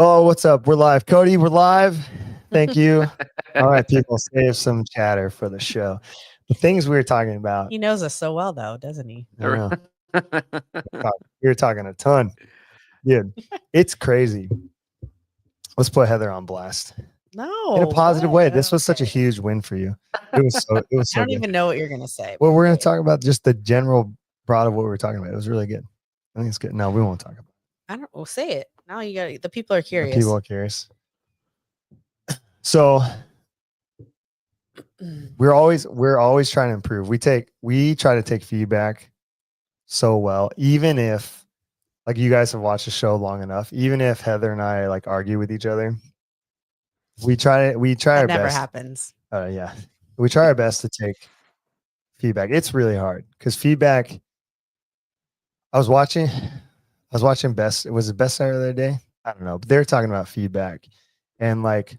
Oh, what's up? We're live. Cody, we're live. Thank you. All right, people, save some chatter for the show. The things we were talking about. He knows us so well, though, doesn't he? I know. We were talking a ton. Dude, it's crazy. Let's put Heather on blast. No, In a positive what? way. This was such a Okay. huge win for you. It was I so don't good. even know what you're gonna say. Well, but we're gonna okay. talk about just the general broad of what we were talking about. It was really good. I think it's good. No, we won't talk about I don't. Well, say it now. You got the people are it. curious. People are curious. So we're always trying to improve. We try to take feedback so well, even if like you guys have watched the show long enough, even if Heather and I like argue with each other, we try That our never best. happens. Yeah, we try our best to take feedback. It's really hard because feedback. I was watching Best. It was the Best Side the other day. I don't know, but they're talking about feedback and like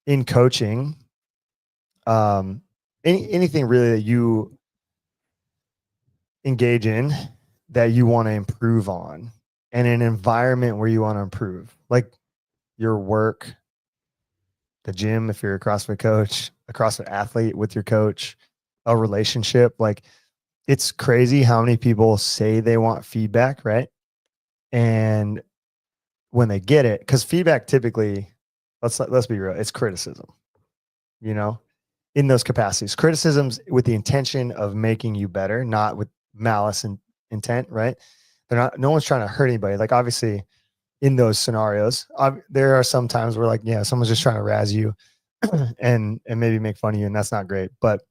in coaching, anything really that you engage in that you want to improve on and an environment where you want to improve, like your work, the gym, if you're a CrossFit coach, a CrossFit athlete with your coach, a relationship. Like it's crazy how many people say they want feedback, right? And when they get it, because feedback typically, let's be real, it's criticism, you know, in those capacities. Criticisms with the intention of making you better, not with malice and intent, right? They're not, no one's trying to hurt anybody. Like obviously in those scenarios, there are some times where like, yeah, someone's just trying to razz you and maybe make fun of you, and that's not great. But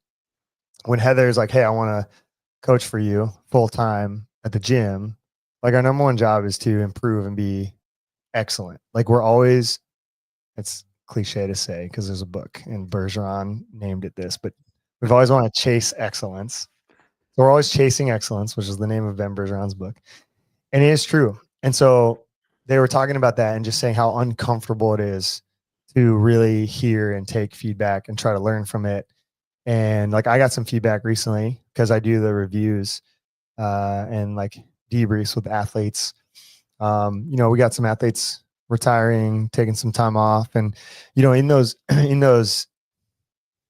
when Heather's like, hey, I want to coach for you full time at the gym, like our number one job is to improve and be excellent. Like we're always, it's cliche to say because there's a book and Bergeron named it this, but we've always wanted to chase excellence. So we're always chasing excellence, which is the name of Ben Bergeron's book. And it is true. And so they were talking about that and just saying how uncomfortable it is to really hear and take feedback and try to learn from it. And like I got some feedback recently because I do the reviews and like debriefs with athletes. We got some athletes retiring, taking some time off, and in those in those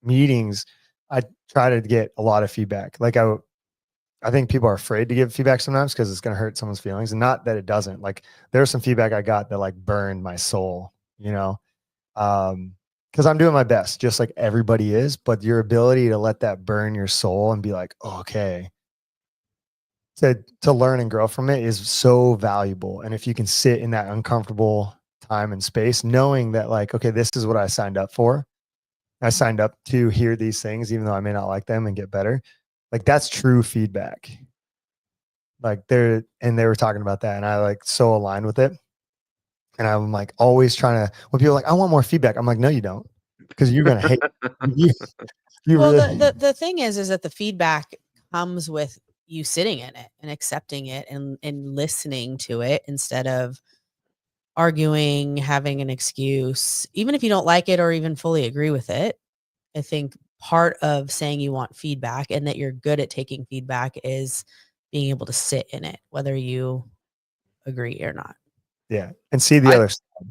meetings, I try to get a lot of feedback. Like I think people are afraid to give feedback sometimes because it's going to hurt someone's feelings, and not that it doesn't. Like there's some feedback I got that like burned my soul, because I'm doing my best, just like everybody is. But your ability to let that burn your soul and be like, oh, okay, to learn and grow from it is so valuable. And if you can sit in that uncomfortable time and space, knowing that like, okay, this is what I signed up for. I signed up to hear these things, even though I may not like them and get better. Like that's true feedback. Like they were talking about that, and I like so aligned with it. And I'm like always trying to, when people are like, I want more feedback. I'm like, no, you don't, because you're gonna hate you. You Well, really, the thing is that the feedback comes with you sitting in it and accepting it and listening to it instead of arguing, having an excuse, even if you don't like it or even fully agree with it. I think part of saying you want feedback and that you're good at taking feedback is being able to sit in it, whether you agree or not. yeah, and see the I other side.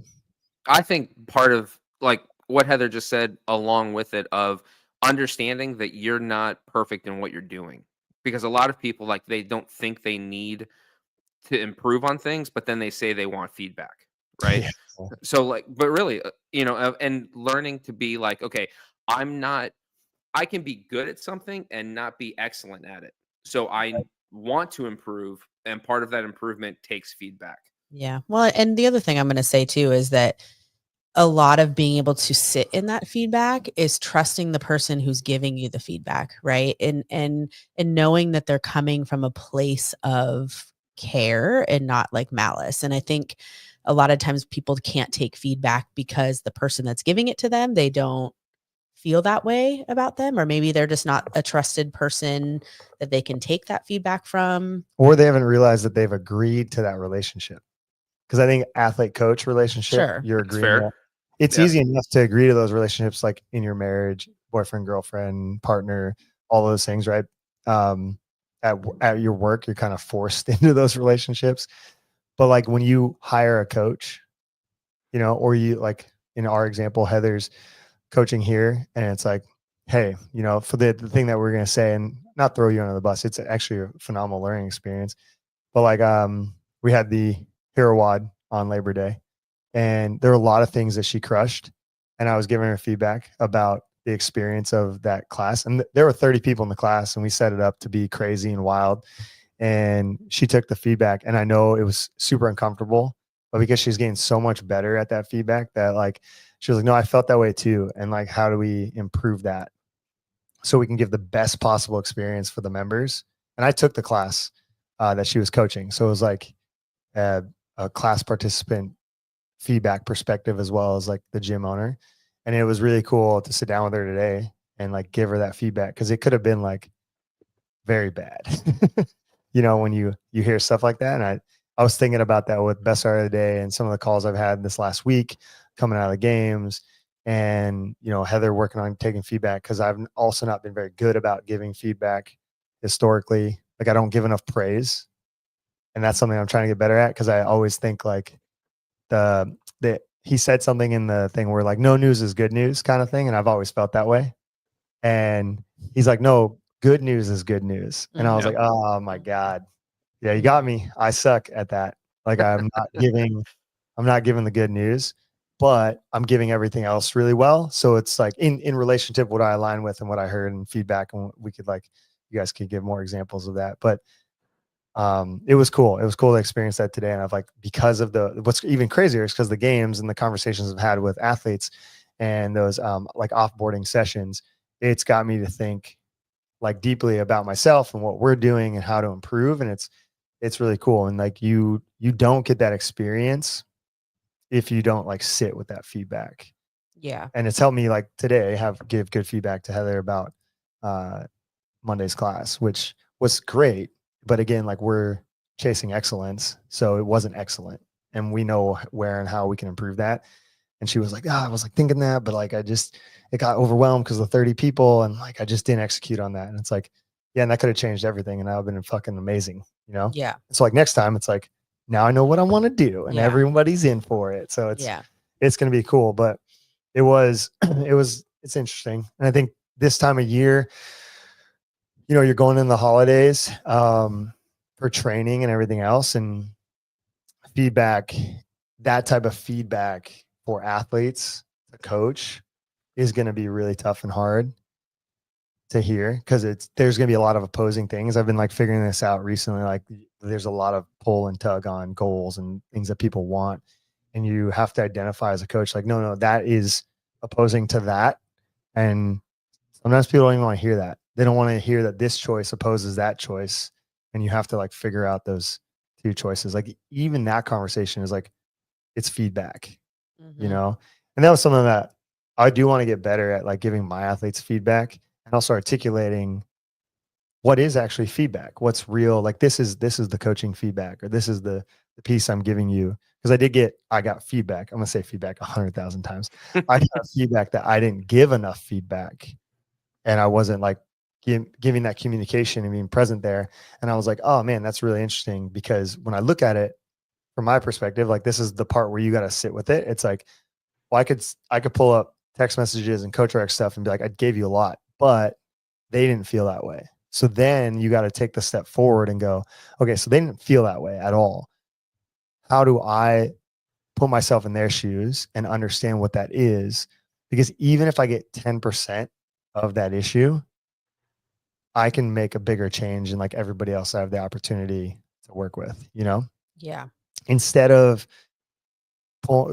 I think part of like what Heather just said, along with it, of understanding that you're not perfect in what you're doing, because a lot of people like they don't think they need to improve on things, but then they say they want feedback, right? Yeah. So like, but really, and learning to be like, okay, I'm not, I can be good at something and not be excellent at it. So I want to improve, and part of that improvement takes feedback. Yeah. Well, and the other thing I'm going to say too is that a lot of being able to sit in that feedback is trusting the person who's giving you the feedback, right? And knowing that they're coming from a place of care and not like malice. And I think a lot of times people can't take feedback because the person that's giving it to them, they don't feel that way about them, or maybe they're just not a trusted person that they can take that feedback from. Or they haven't realized that they've agreed to that relationship. Because I think athlete coach relationship, Sure. you're It's agreeing that fair. it's Yeah. easy enough to agree to those relationships, like in your marriage, boyfriend, girlfriend, partner, all those things, right? At your work, you're kind of forced into those relationships. But like when you hire a coach, you know, or you like in our example, Heather's coaching here, and it's like, hey, you know, for the thing that we're going to say and not throw you under the bus, it's actually a phenomenal learning experience. But like, we had the Hero Wad on Labor Day, and there were a lot of things that she crushed. And I was giving her feedback about the experience of that class. And there were 30 people in the class, and we set it up to be crazy and wild. And she took the feedback, and I know it was super uncomfortable, but because she's getting so much better at that feedback, that like, she was like, no, I felt that way too. And like, how do we improve that so we can give the best possible experience for the members? And I took the class that she was coaching. So it was like a class participant feedback perspective as well as like the gym owner. And it was really cool to sit down with her today and like give her that feedback, because it could have been like very bad. You know, when you hear stuff like that. And I was thinking about that with best art of the day and some of the calls I've had this last week coming out of the games, and you know, Heather working on taking feedback, because I've also not been very good about giving feedback historically. Like, I don't give enough praise, and that's something I'm trying to get better at, because I always think like he said something in the thing where like no news is good news kind of thing, and I've always felt that way. And he's like, no, good news is good news. And I was like, oh my God. Yeah, you got me. I suck at that. Like, I'm not giving the good news, but I'm giving everything else really well. So it's like in relationship, what I align with and what I heard and feedback, and we could like, you guys could give more examples of that. But it was cool. It was cool to experience that today. And I've like, because of what's even crazier is because the games and the conversations I've had with athletes and those like offboarding sessions, it's got me to think like deeply about myself and what we're doing and how to improve. And it's really cool. And like, you don't get that experience if you don't like sit with that feedback. Yeah. And it's helped me like today give good feedback to Heather about Monday's class, which was great. But again, like, we're chasing excellence, so it wasn't excellent, and we know where and how we can improve that. And she was like, I was like thinking that, but like, it got overwhelmed because of the 30 people, and like, I just didn't execute on that. And it's like, yeah, and that could have changed everything, and that would have been fucking amazing, you know? Yeah. So like, next time it's like, now I know what I want to do, and everybody's in for it. So it's going to be cool. But it's interesting. And I think this time of year, you know, you're going in the holidays for training and everything else, and feedback, that type of feedback for athletes, the coach, is going to be really tough and hard to hear, because there's going to be a lot of opposing things. I've been like figuring this out recently. Like, there's a lot of pull and tug on goals and things that people want. And you have to identify as a coach, like, no, that is opposing to that. And sometimes people don't even want to hear that. They don't want to hear that this choice opposes that choice. And you have to like figure out those two choices. Like, even that conversation is like, it's feedback, you know? And that was something that I do want to get better at, like giving my athletes feedback and also articulating what is actually feedback, what's real. Like, this is the coaching feedback, or this is the piece I'm giving you. Because I got feedback. I'm going to say feedback 100,000 times. I got feedback that I didn't give enough feedback. And I wasn't like giving that communication and being present there. And I was like, oh man, that's really interesting, because when I look at it from my perspective, like, this is the part where you got to sit with it. It's like, well, I could pull up text messages and Coach Rec stuff and be like, I gave you a lot, but they didn't feel that way. So then you got to take the step forward and go, okay, so they didn't feel that way at all. How do I put myself in their shoes and understand what that is? Because even if I get 10% of that issue, I can make a bigger change than like everybody else I have the opportunity to work with, you know? Yeah. Instead of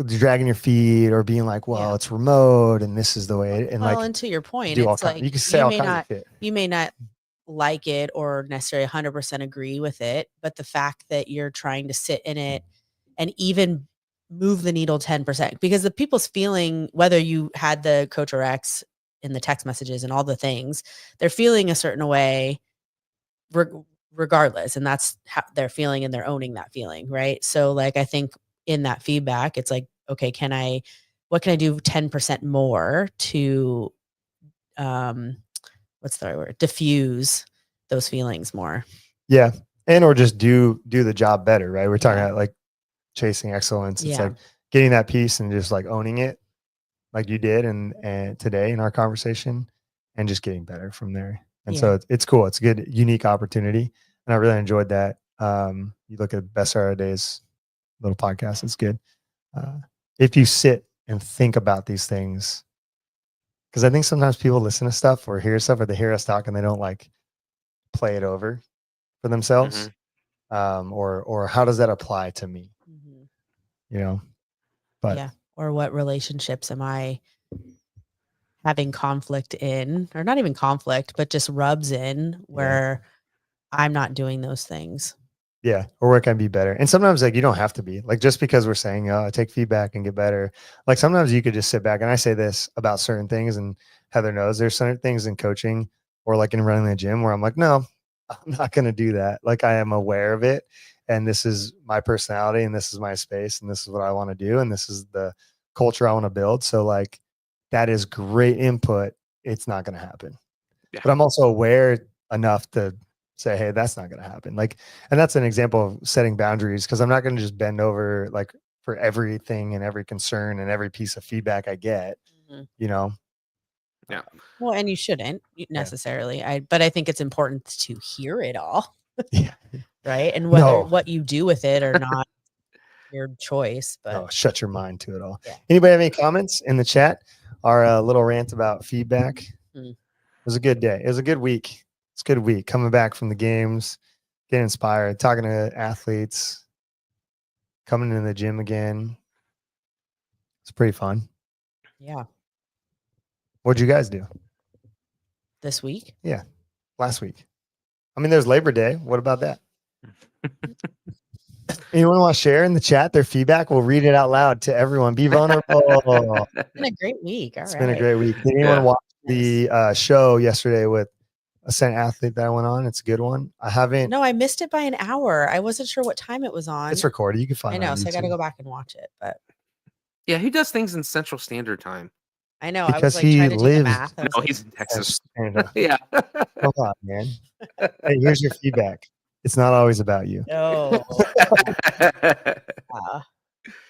dragging your feet or being like, well, it's remote and this is the way. And well, like, and to your point, do all it's like you can say all kinds of shit. You may not like it or necessarily 100% agree with it, but the fact that you're trying to sit in it and even move the needle 10%, because the people's feeling, whether you had the Coach or X in the text messages and all the things, they're feeling a certain way regardless. And that's how they're feeling, and they're owning that feeling. Right. So like, I think in that feedback, it's like, okay, what can I do 10% more to, what's the right word? Diffuse those feelings more. Yeah. And, or just do the job better. Right. We're talking about like chasing excellence. It's like, getting that piece and just like owning it like you did and today in our conversation and just getting better from there. And so it's cool. It's a good, unique opportunity. And I really enjoyed that. You look at Best Our Days little podcast. It's good. If you sit and think about these things, because I think sometimes people listen to stuff or hear stuff or they hear us talk and they don't like play it over for themselves. Or how does that apply to me? You know, but yeah. Or what relationships am I having conflict in, or not even conflict, but just rubs in where I'm not doing those things. Yeah. Or where can I be better? And sometimes like you don't have to be like, just because we're saying, take feedback and get better. Like sometimes you could just sit back, and I say this about certain things, and Heather knows there's certain things in coaching or like in running the gym where I'm like, no, I'm not going to do that. Like I am aware of it, and this is my personality, and this is my space, and this is what I want to do, and this is the culture I want to build. So like that is great input. It's not going to happen. Yeah. But I'm also aware enough to say, hey, that's not going to happen. Like, and that's an example of setting boundaries, because I'm not going to just bend over like for everything and every concern and every piece of feedback I get, you know? Yeah. Well, and you shouldn't necessarily. But I think it's important to hear it all. Yeah. Right. And whether what you do with it or not, your choice. But shut your mind to it all. Yeah. Anybody have any comments in the chat? Our little rant about feedback. It was a good day. It was a good week. It's a good week. Coming back from the games, getting inspired, talking to athletes, coming into the gym again. It's pretty fun. Yeah. What'd you guys do this week? Yeah. Last week. I mean, there's Labor Day. What about that? Anyone want to share in the chat their feedback? We'll read it out loud to everyone. Be vulnerable. It's been a great week. It's been a great week. Did anyone watch the show yesterday with a Ascent athlete that I went on? It's a good one. I haven't. No, I missed it by an hour. I wasn't sure what time it was on. It's recorded. You can find it. I know. So I got to go back and watch it. But yeah, who does things in Central Standard Time? I know. Because I was like he trying to do the lives. math. No, he's in Texas. Yeah. Come on, man. Hey, here's your feedback. It's not always about you. No.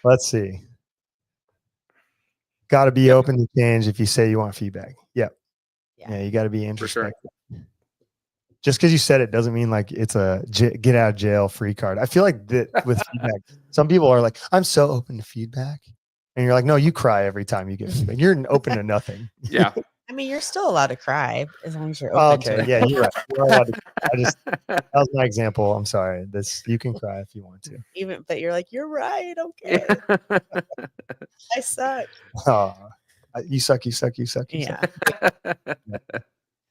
Let's see. Got to be open to change if you say you want feedback. Yep. Yeah, you got to be introspective. Sure. Just because you said it doesn't mean like it's a get out of jail free card. I feel like that with feedback, some people are like, I'm so open to feedback. And you're like, no, you cry every time you get feedback. You're open to nothing. Yeah. I mean, you're still allowed to cry as long as you're open to it. Yeah, you're right. You're allowed to cry. That was my example. I'm sorry. You can cry if you want to. But you're like, you're right. Okay. I suck. You suck. Yeah.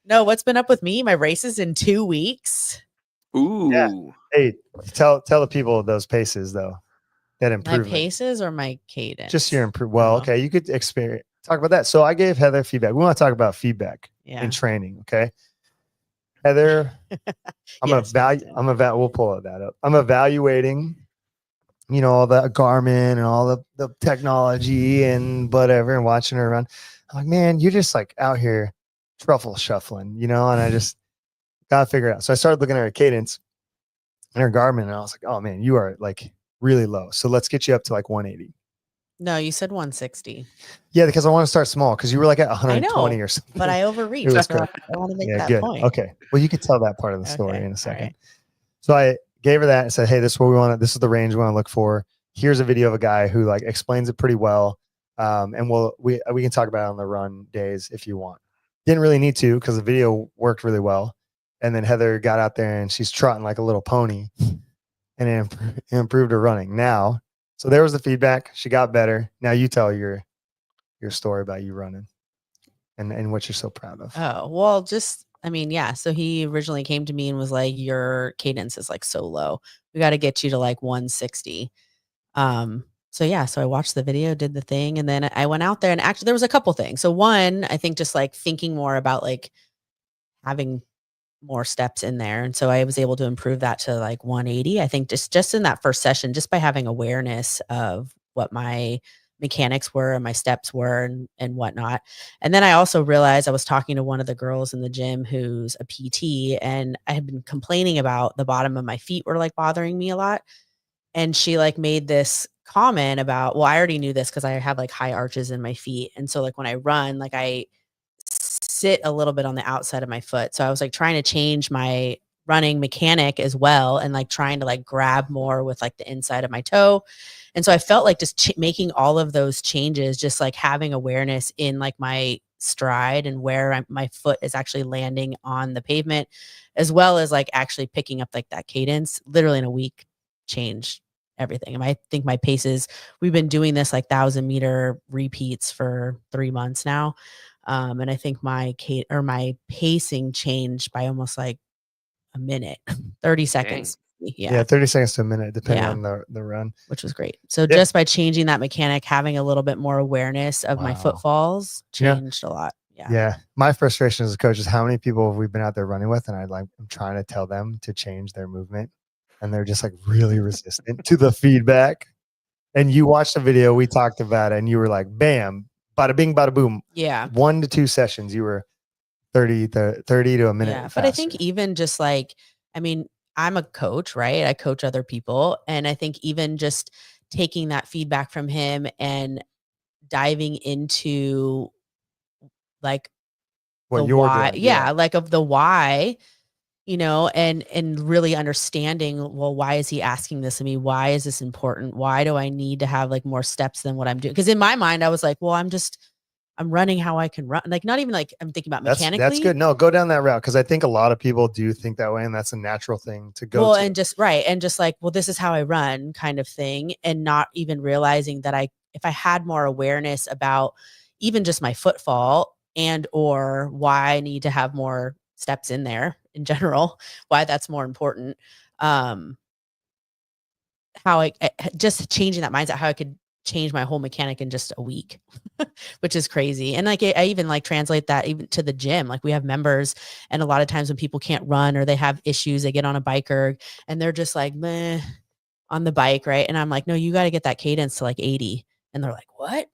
No, what's been up with me? My races in 2 weeks. Ooh. Yeah. Hey, tell the people those paces though. That improvement. My paces or my cadence? Just your improvement. Well, okay, you could talk about that. So I gave Heather feedback. We want to talk about feedback in training. Okay, Heather, we'll pull that up. I'm evaluating, all the Garmin and all the technology and whatever, and watching her run. I'm like, man, you're just like out here truffle shuffling, and I just got to figure it out. So I started looking at her cadence and her Garmin, and I was like, oh man, you are like really low. So let's get you up to like 180. No, you said 160. Yeah, because I want to start small, because you were like at 120 or something. But I overreached. So I want to make that point. Okay. Well, you could tell that part of the story in a second. Right. So I gave her that and said, hey, this is what we want. This is the range we want to look for. Here's a video of a guy who like explains it pretty well. And we can talk about it on the run days if you want. Didn't really need to, because the video worked really well. And then Heather got out there and she's trotting like a little pony. And it improved her running. Now, so there was the feedback. She got better. Now you tell your story about you running and what you're so proud of. Oh, well, so he originally came to me and was like, your cadence is like so low. We got to get you to like 160. So I watched the video, did the thing, and then I went out there, and actually there was a couple things. So one, I think just like thinking more about like having more steps in there. And so I was able to improve that to like 180. I think just in that first session, just by having awareness of what my mechanics were and my steps were and whatnot. And then I also realized I was talking to one of the girls in the gym who's a PT, and I had been complaining about the bottom of my feet were like bothering me a lot. And she like made this comment about, well, I already knew this because I have like high arches in my feet. And so like when I run, like I sit a little bit on the outside of my foot. So I was like trying to change my running mechanic as well, and like trying to like grab more with like the inside of my toe. And so I felt like just making all of those changes, just like having awareness in like my stride and where my foot is actually landing on the pavement, as well as like actually picking up like that cadence, literally in a week changed everything. And I think my paces, we've been doing this like 1,000-meter repeats for 3 months now. And I think my pacing changed by almost like a minute, 30 seconds. Yeah, 30 seconds to a minute, depending Yeah. on the run. Which was great. So Yeah. just by changing that mechanic, having a little bit more awareness of my Wow. footfalls changed a lot. Yeah. Yeah. My frustration as a coach is how many people have we been out there running with, and I'm trying to tell them to change their movement, and they're just like really resistant to the feedback. And you watched the video, we talked about it, and you were like, bam, bada bing, bada boom. Yeah. 1 to 2 sessions, you were 30 to a minute. Yeah. faster. But I think even just like, I mean, I'm a coach, right? I coach other people. And I think even just taking that feedback from him and diving into like what the you're why, doing. yeah, like of the why, and really understanding, well, why is he asking this of me? Why is this important? Why do I need to have like more steps than what I'm doing? Because in my mind, I was like, well, I'm running how I can run. Like, not even like I'm thinking about mechanically. That's good. No, go down that route, because I think a lot of people do think that way, and that's a natural thing to go to. And just right. And just like, well, this is how I run kind of thing. And not even realizing that if I had more awareness about even just my footfall and or why I need to have more steps in there in general, why that's more important. How I just changing that mindset, how I could change my whole mechanic in just a week, which is crazy. And like, I even like translate that even to the gym. Like we have members, and a lot of times when people can't run or they have issues, they get on a bike and they're just like, meh, on the bike. Right. And I'm like, no, you got to get that cadence to like 80. And they're like, what?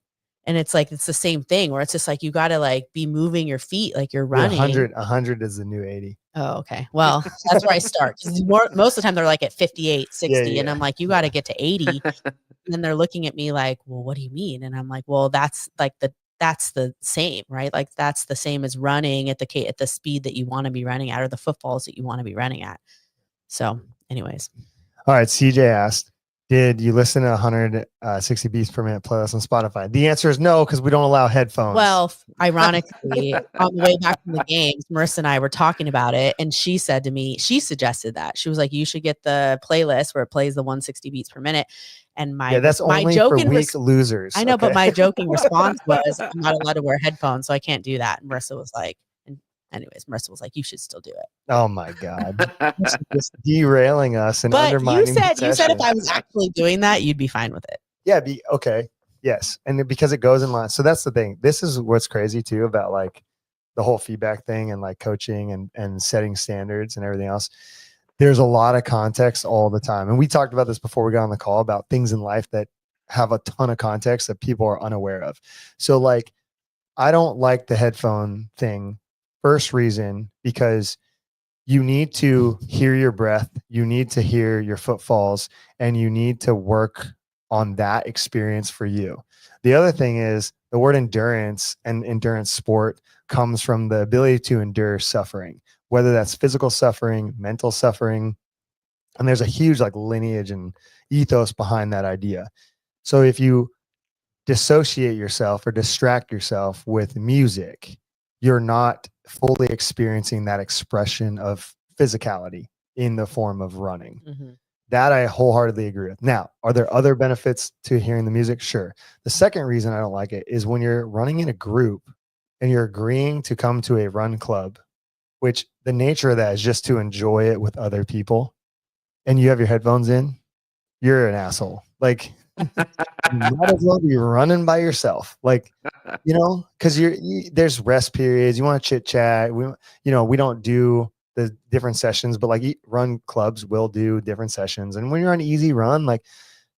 And it's like, it's the same thing where it's just like, you got to like be moving your feet, like you're running. 100 is the new 80. Oh, okay. Well, that's where I start. Most of the time they're like at 58, 60. Yeah. And I'm like, you got to get to 80. And then they're looking at me like, well, what do you mean? And I'm like, well, that's the same, right? Like that's the same as running at the speed that you want to be running at, or the footfalls that you want to be running at. So anyways. All right. CJ asked, did you listen to 160 beats per minute playlist on Spotify? The answer is no, because we don't allow headphones. Well, ironically, on the way back from the games, Marissa and I were talking about it, and she said to me, she suggested that. She was like, you should get the playlist where it plays the 160 beats per minute. And that's only for weak losers. I know, okay. But my joking response was, I'm not allowed to wear headphones, so I can't do that. And Marissa was like, Marissa was like, you should still do it. Oh my God. Just derailing us and undermining. You said if I was actually doing that, you'd be fine with it. Yeah. Okay. Yes. And because it goes in line. So that's the thing. This is what's crazy too about like the whole feedback thing and like coaching and setting standards and everything else. There's a lot of context all the time. And we talked about this before we got on the call about things in life that have a ton of context that people are unaware of. So like, I don't like the headphone thing. First reason, because you need to hear your breath, you need to hear your footfalls, and you need to work on that experience for you. The other thing is the word endurance and endurance sport comes from the ability to endure suffering, whether that's physical suffering, mental suffering. And there's a huge like lineage and ethos behind that idea. So if you dissociate yourself or distract yourself with music, you're not fully experiencing that expression of physicality in the form of running. Mm-hmm. That I wholeheartedly agree with. Now, are there other benefits to hearing the music? Sure. The second reason I don't like it is when you're running in a group and you're agreeing to come to a run club, which the nature of that is just to enjoy it with other people, and you have your headphones in, you're an asshole. Like, you might as well be running by yourself. Like, because there's rest periods. You want to chit chat. We don't do the different sessions, but like run clubs will do different sessions. And when you're on easy run, like,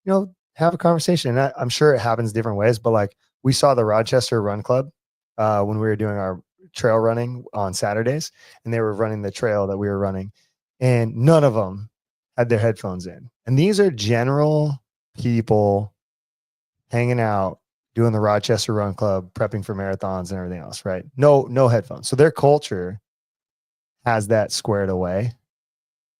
have a conversation. And I'm sure it happens different ways, but like we saw the Rochester Run Club when we were doing our trail running on Saturdays, and they were running the trail that we were running, and none of them had their headphones in. And these are general people hanging out, doing the Rochester Run Club, prepping for marathons and everything else, right? No headphones. So their culture has that squared away,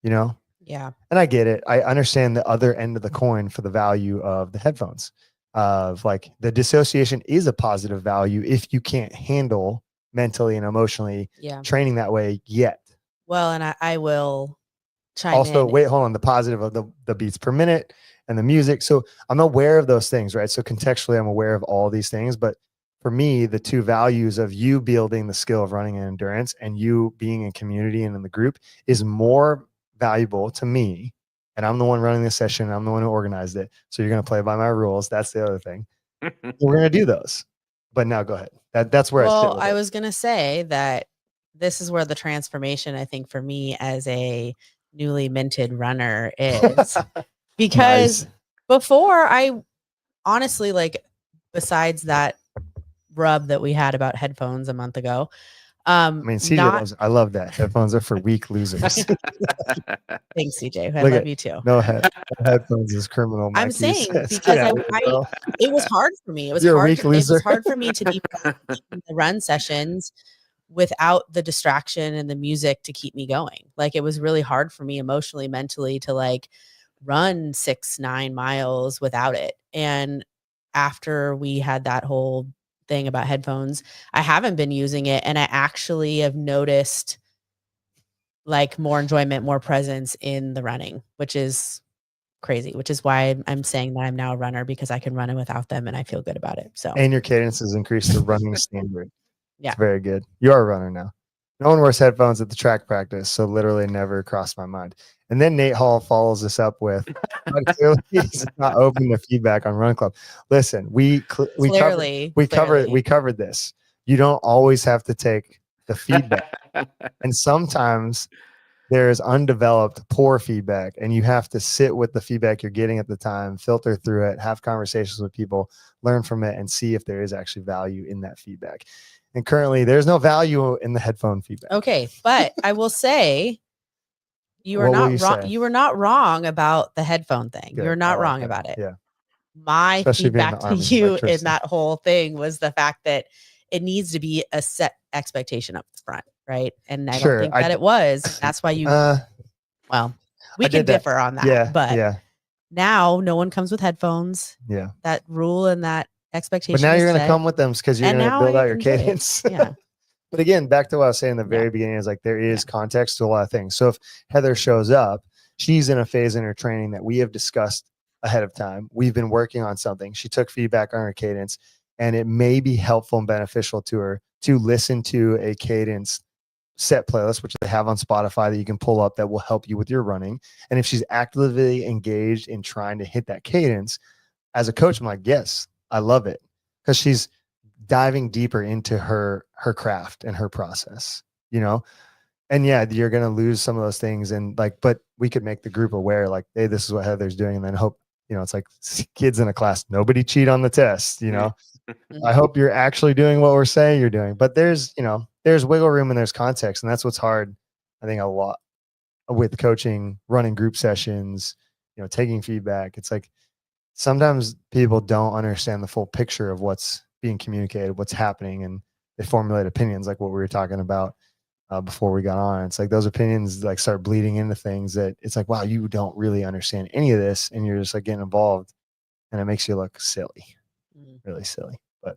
you know? Yeah. And I get it. I understand the other end of the coin for the value of the headphones. Of like the dissociation is a positive value if you can't handle mentally and emotionally Yeah. training that way yet. Well, and I will chime Also, in. wait, hold on. The positive of the beats per minute and the music. So I'm aware of those things, right? So contextually, I'm aware of all these things. But for me, the two values of you building the skill of running and endurance and you being in community and in the group is more valuable to me. And I'm the one running the session. I'm the one who organized it. So you're going to play by my rules. That's the other thing. We're going to do those. But now go ahead. That's where I sit Well, with I it. was going to say that this is where the transformation, I think, for me as a newly minted runner is because Nice. before I honestly, like, besides that rub that we had about headphones a month ago, I mean, CJ not loves. I love that. Headphones are for weak losers. thanks, CJ. I Look love at you too. no headphones is criminal. I'm Mikey saying says, get because out of here, bro. it was hard for me. You're a weak It loser. was hard for me to be in the run sessions without the distraction and the music to keep me going. Like, it was really hard for me emotionally, mentally to like run 6-9 miles without it. And after we had that whole thing about headphones, I haven't been using it. And I actually have noticed like more enjoyment, more presence in the running, which is crazy, which is why I'm saying that I'm now a runner, because I can run it without them and I feel good about it. So, And your cadence has increased the running standard. yeah. It's very good. You are a runner now. No one wears headphones at the track practice, so literally never crossed my mind. And then Nate Hall follows us up with, clearly he's not open to feedback on Run Club. Listen, we covered this. You don't always have to take the feedback, and sometimes there's undeveloped poor feedback, and you have to sit with the feedback you're getting at the time, filter through it, have conversations with people, learn from it, and see if there is actually value in that feedback. And currently there's no value in the headphone feedback. Okay, but I will say you are What will not you wrong. say? You were not wrong about the headphone thing. Good. You're I not like wrong that. about it. Yeah. My Especially being in feedback the to Army, you like in Tristan. that whole thing was the fact that it needs to be a set expectation up front, right? And I don't Sure. think that it was. That's why you well, we I can did that. differ on that. Yeah. But Yeah. now no one comes with headphones. Yeah. That rule and that expectation. But now is you're going to set, come with them because you're and going to now build I out your enjoy it. cadence. Yeah. But again, back to what I was saying in the very Yeah. beginning is like there is Yeah. context to a lot of things. So if Heather shows up, she's in a phase in her training that we have discussed ahead of time. We've been working on something. She took feedback on her cadence, and it may be helpful and beneficial to her to listen to a cadence set playlist, which they have on Spotify that you can pull up that will help you with your running. And if she's actively engaged in trying to hit that cadence, as a coach, I'm like, yes, I love it, because she's diving deeper into her craft and her process, you know. And yeah, you're going to lose some of those things, and like, but we could make the group aware, like, hey, this is what Heather's doing, and then hope, you know, it's like kids in a class, nobody cheat on the test, you know. I hope you're actually doing what we're saying you're doing. But there's, you know, there's wiggle room and there's context, and that's what's hard, I think, a lot with coaching, running group sessions, you know, taking feedback. It's like sometimes people don't understand the full picture of what's being communicated, what's happening, and they formulate opinions like what we were talking about before we got on. It's like those opinions like start bleeding into things that it's like, wow, you don't really understand any of this, and you're just like getting involved, and it makes you look silly, really silly. But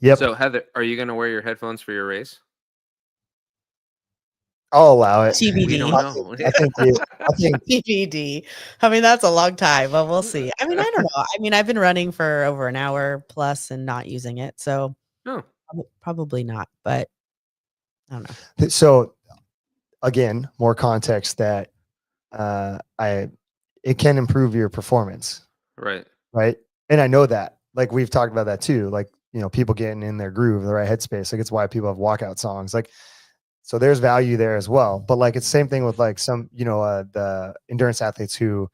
yep. So Heather, are you going to wear your headphones for your race? I'll allow it. TBD. We don't know. I think TBD. I mean, that's a long time, but we'll see. I mean, I don't know. I mean, I've been running for over an hour plus and not using it, so probably not. But I don't know. So again, more context that it can improve your performance. Right. And I know that, like, we've talked about that too, like, you know, people getting in their groove, the right headspace. Like, it's why people have walkout songs. Like, so there's value there as well. But like, it's the same thing with like some, you know, the endurance athletes who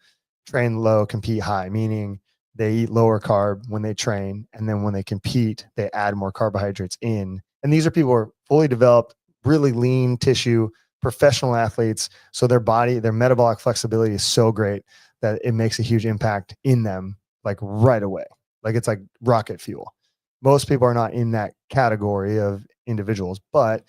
train low, compete high, meaning they eat lower carb when they train, and then when they compete, they add more carbohydrates in. And these are people who are fully developed, really lean tissue, professional athletes. So their body, their metabolic flexibility is so great that it makes a huge impact in them, like right away. Like it's like rocket fuel. Most people are not in that category of individuals, but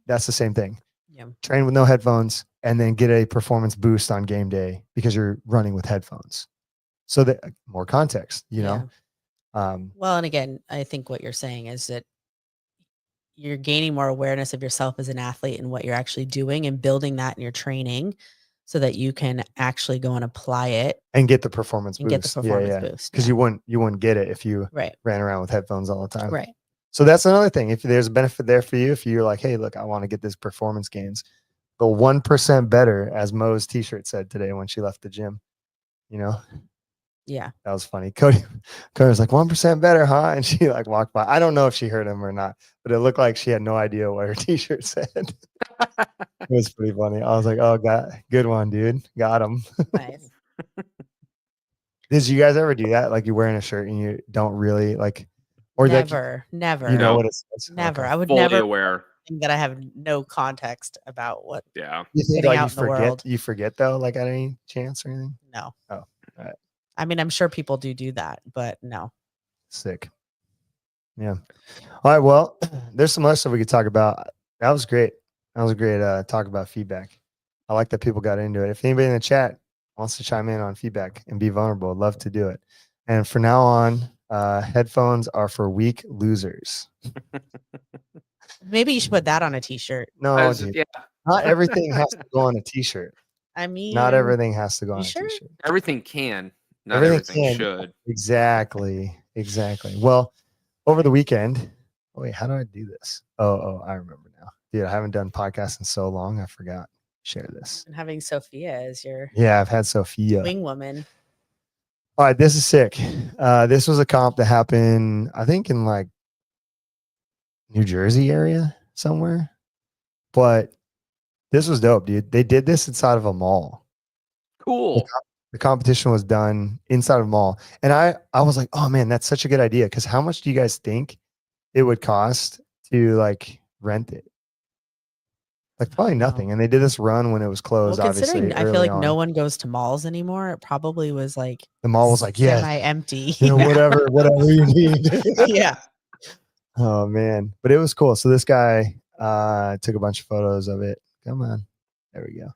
that's the same thing. Yeah. Train with no headphones and then get a performance boost on game day because you're running with headphones. So that more context, Yeah. know. Well, and again, I think what you're saying is that you're gaining more awareness of yourself as an athlete and what you're actually doing and building that in your training so that you can actually go and apply it and get the performance and boost. get the performance boost. Because you wouldn't get it if you Right. ran around with headphones all the time. Right. So that's another thing. If there's a benefit there for you, if you're like, hey, look, I want to get this performance gains, the 1% better, as Mo's t-shirt said today when she left the gym. Yeah. That was funny. Cody was like 1% better, huh? And she like walked by. I don't know if she heard him or not, but it looked like she had no idea what her t-shirt said. It was pretty funny. I was like, oh, good one, dude. Got him. Nice. Did you guys ever do that? Like you're wearing a shirt and you don't really like, or never. you know No. what it says? Never. Okay. I would Fully never aware. think that I have no context about what Yeah. You think getting like out you in the world. forget? You forget though, like at any chance or anything? No. Oh, all right. I mean, I'm sure people do that, but no. Sick. Yeah. All right. Well, there's some other stuff we could talk about. That was great. That was a great talk about feedback. I like that people got into it. If anybody in the chat wants to chime in on feedback and be vulnerable, I'd love to do it. And from now on, headphones are for weak losers. Maybe you should put that on a t-shirt. No, dude. Yeah. Not everything has to go on a t-shirt. I mean, Not everything has to go You on sure? a t-shirt. Everything can, not everything can. should. Exactly. Well, over the weekend. Oh, wait, how do I do this? Oh, I remember now. Dude, I haven't done podcasts in so long. I forgot. Share this. And having Sophia as your Yeah, I've had Sophia. wing woman. All right, this is sick. This was a comp that happened, I think, in like New Jersey area somewhere. But this was dope, dude. They did this inside of a mall. Cool. The competition was done inside of a mall. And I was like, oh man, that's such a good idea. Because how much do you guys think it would cost to like rent it? Like probably nothing. And they did this run when it was closed, Well, obviously. considering I feel like no on. one goes to malls anymore, it probably was like The mall was like, yeah, semi-empty. whatever you need. Yeah. Oh man. But it was cool. So this guy took a bunch of photos of it. Come on. There we go.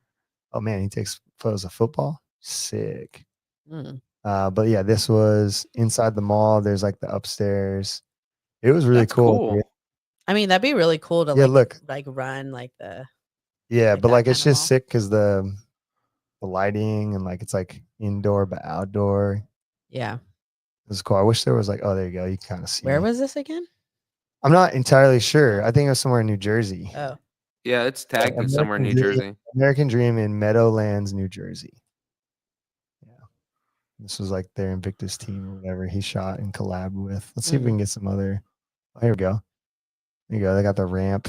Oh man, he takes photos of football. Sick. Mm. But yeah, this was inside the mall. There's like the upstairs. It was really That's cool. cool. I mean, that'd be really cool to like run like the but that like it's kind of just mall. sick because the lighting and like it's like indoor but outdoor. Yeah. It was cool. I wish there was like, oh, there you go. You can kind of see. Where was this again? I'm not entirely sure. I think it was somewhere in New Jersey. Oh. Yeah, it's tagged in somewhere in New Jersey. American Dream in Meadowlands, New Jersey. Yeah. This was like their Invictus team or whatever he shot and collabed with. Let's see if we can get some other. Oh, here we go. There you go. They got the ramp.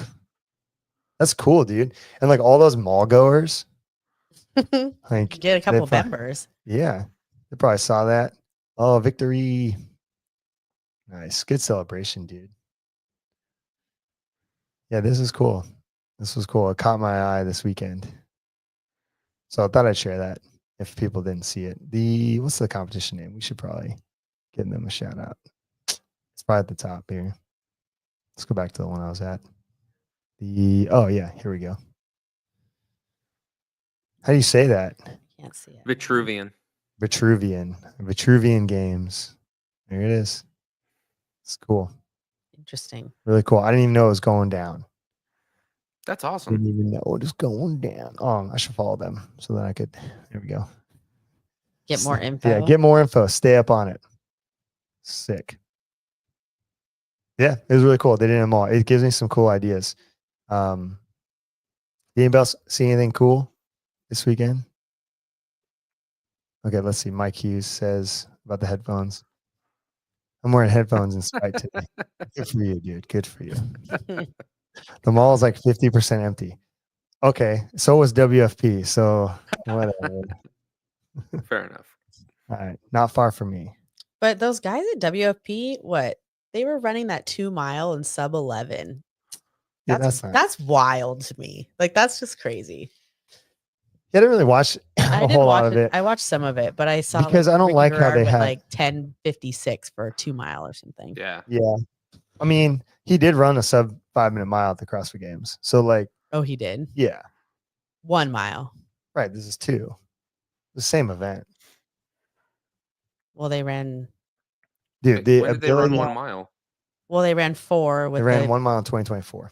That's cool, dude. And like all those mall goers, like Get a couple of members. Yeah. They probably saw that. Oh, victory. Nice. Good celebration, dude. Yeah, this is cool. This was cool. It caught my eye this weekend. So I thought I'd share that if people didn't see it. What's the competition name? We should probably give them a shout out. It's probably at the top here. Let's go back to the one I was at. Oh yeah, here we go. How do you say that? Can't see it. Vitruvian. Vitruvian Games. There it is. It's cool. Interesting. Really cool. I didn't even know it was going down. That's awesome. Didn't even know it was going down. Oh, I should follow them so that I could. There we go. Get more info. Yeah, get more info. Stay up on it. Sick. Yeah, it was really cool. They did them all. It gives me some cool ideas. Did anybody else see anything cool this weekend? Okay, let's see. Mike Hughes says about the headphones. I'm wearing headphones in spite today. Good for you, dude. Good for you. The mall is like 50% empty. Okay, so was WFP. So whatever. Fair enough. All right, not far from me. But those guys at WFP, what? They were running that 2 mile in sub 11. Yeah, That's wild to me. Like that's just crazy. I didn't really watch I a did whole lot watch of it. it I watched some of it, but I saw because I don't Ricky like how Garard they went had. like 10:56 for a 2 mile or something. Yeah. Yeah, I mean, he did run a sub 5-minute mile at the CrossFit Games, so like, Oh, he did. yeah, 1 mile. right. This is 2, the same event, Well, they ran. dude. The When did they run ability, 1 mile? Well, they ran 4 they with ran the 1 mile in 2024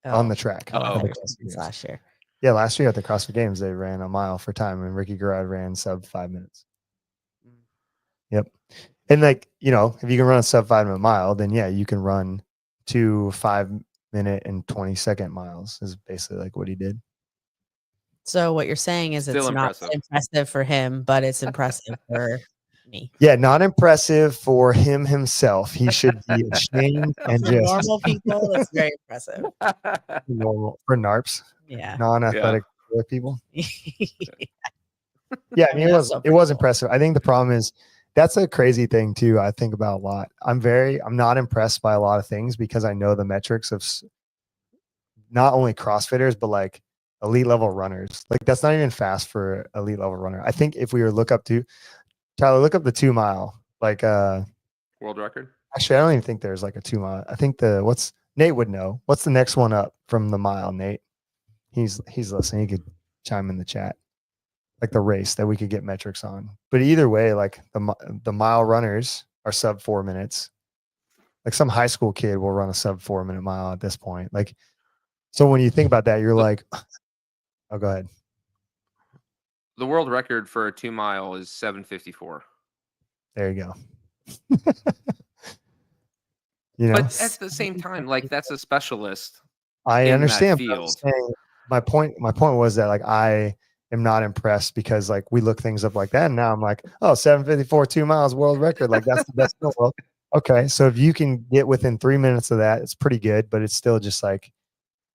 on the track. Oh, I at thought the it was CrossFit Games. last year. Yeah, last year at the CrossFit Games, they ran a mile for time, and Ricky Garard ran sub 5 minutes. Yep. And like, you know, if you can run a sub 5-minute mile, then yeah, you can run 2 5-minute and 20-second miles is basically like what he did. So what you're saying is Still it's impressive. not impressive for him, but it's impressive for me. Yeah, not impressive for him himself. He should be ashamed and For just normal people, it's very impressive. normal for NARPs, Yeah. non-athletic people. Yeah, Yeah, I mean, that's it was impressive. I think the problem is that's a crazy thing too. I think about a lot. I'm not impressed by a lot of things because I know the metrics of not only CrossFitters, but like elite level runners. Like that's not even fast for elite level runner. I think if we were look up the 2 mile, like World record? actually I don't even think there's like a 2 mile. I think Nate would know. What's the next one up from the mile, Nate? He's listening. He could chime in the chat. Like the race that we could get metrics on. But either way, like the mile runners are sub 4 minutes. Like some high school kid will run a sub 4-minute mile at this point. Like, so when you think about that, you're like, oh, go ahead. The world record for a 2 mile is 7:54. There you go. You know, But at the same time, like that's a specialist. I in that understand. But I'm field. saying my point was that like I am not impressed because like we look things up like that, and now I'm like, oh, 7:54 2 miles world record, like that's the best in the world. Okay, so if you can get within 3 minutes of that, it's pretty good, but it's still just like,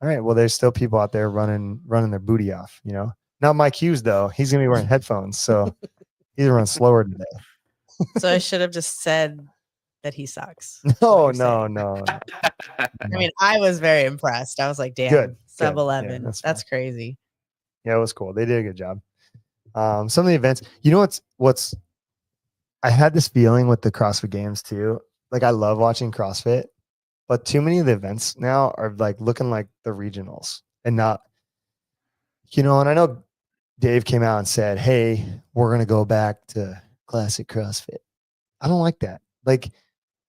all right, well, there's still people out there running their booty off, you know. Not Mike Hughes though; he's gonna be wearing headphones, so he's gonna run slower today. So I should have just said that he sucks. No. I mean, I was very impressed. I was like, damn, Good, sub good. 11. Yeah, that's that's crazy. Yeah, it was cool. They did a good job. Some of the events, you know, what's I had this feeling with the CrossFit Games too. Like I love watching CrossFit, but too many of the events now are like looking like the regionals and not, you know. And I know Dave came out and said, "Hey, we're gonna go back to classic CrossFit." I don't like that. Like,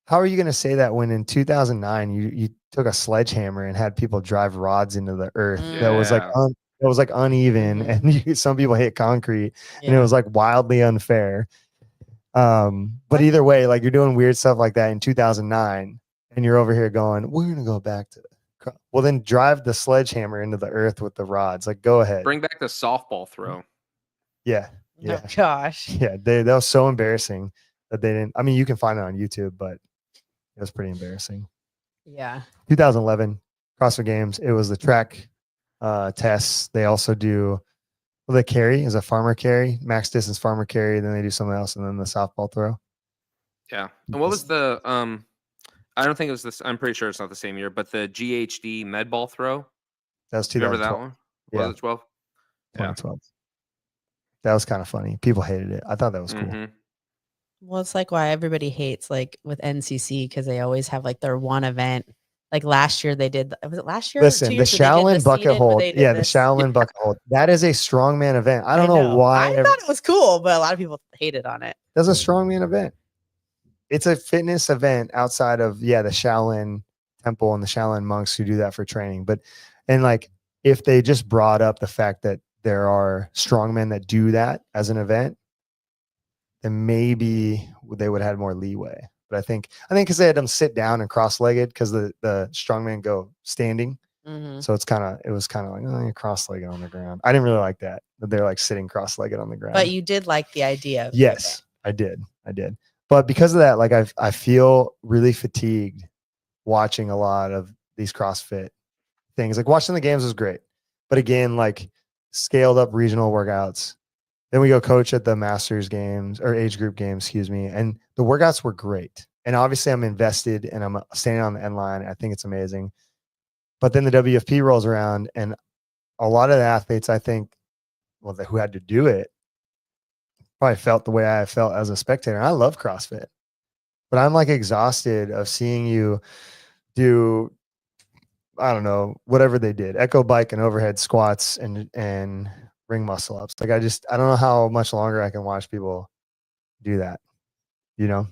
how are you gonna say that when in 2009 you took a sledgehammer and had people drive rods into the earth that was like Yeah. that was like uneven, and some people hit concrete, and it was like wildly unfair. But either way, like you're doing weird stuff like that in 2009, and you're over here going, "We're gonna go back to." Well, then drive the sledgehammer into the earth with the rods. Like, go ahead. Bring back the softball throw. Yeah, Oh, gosh. yeah. That was so embarrassing that they didn't. I mean, you can find it on YouTube, but it was pretty embarrassing. Yeah. 2011 CrossFit Games. It was the track tests. They also do. Well, the carry is a farmer carry, max distance farmer carry. Then they do something else, and then the softball throw. Yeah. And what was the I don't think it was this. I'm pretty sure it's not the same year, but the GHD med ball throw. That was Remember that 2012. one? Yeah. Was it 12? 2012. That was kind of funny. People hated it. I thought that was cool. Mm-hmm. Well, it's like why everybody hates like with NCC because they always have like their one event. Like last year they did. Was it last year? Listen, the Shaolin bucket hold. Yeah, the Shaolin bucket hold. That is a strongman event. I don't know why. I thought it was cool, but a lot of people hated on it. That's a strongman event. It's a fitness event outside of the Shaolin temple and the Shaolin monks who do that for training. But and like if they just brought up the fact that there are strongmen that do that as an event, then maybe they would have had more leeway. But I think because they had them sit down and cross-legged because the strongmen go standing. So it was kind of like, oh, you're cross-legged on the ground. I didn't really like that they're like sitting cross-legged on the ground. But you did like the idea of yes, I did. But because of that, like I feel really fatigued watching a lot of these CrossFit things. Like watching the games was great. But again, like scaled up regional workouts. Then we go coach at the Masters games or age group games, excuse me. And the workouts were great. And obviously I'm invested and I'm standing on the end line. I think it's amazing. But then the WFP rolls around and a lot of the athletes, I think who had to do it probably felt the way I felt as a spectator. And I love CrossFit, but I'm like exhausted of seeing you do, I don't know, whatever they did, echo bike and overhead squats and ring muscle ups. Like I don't know how much longer I can watch people do that, you know?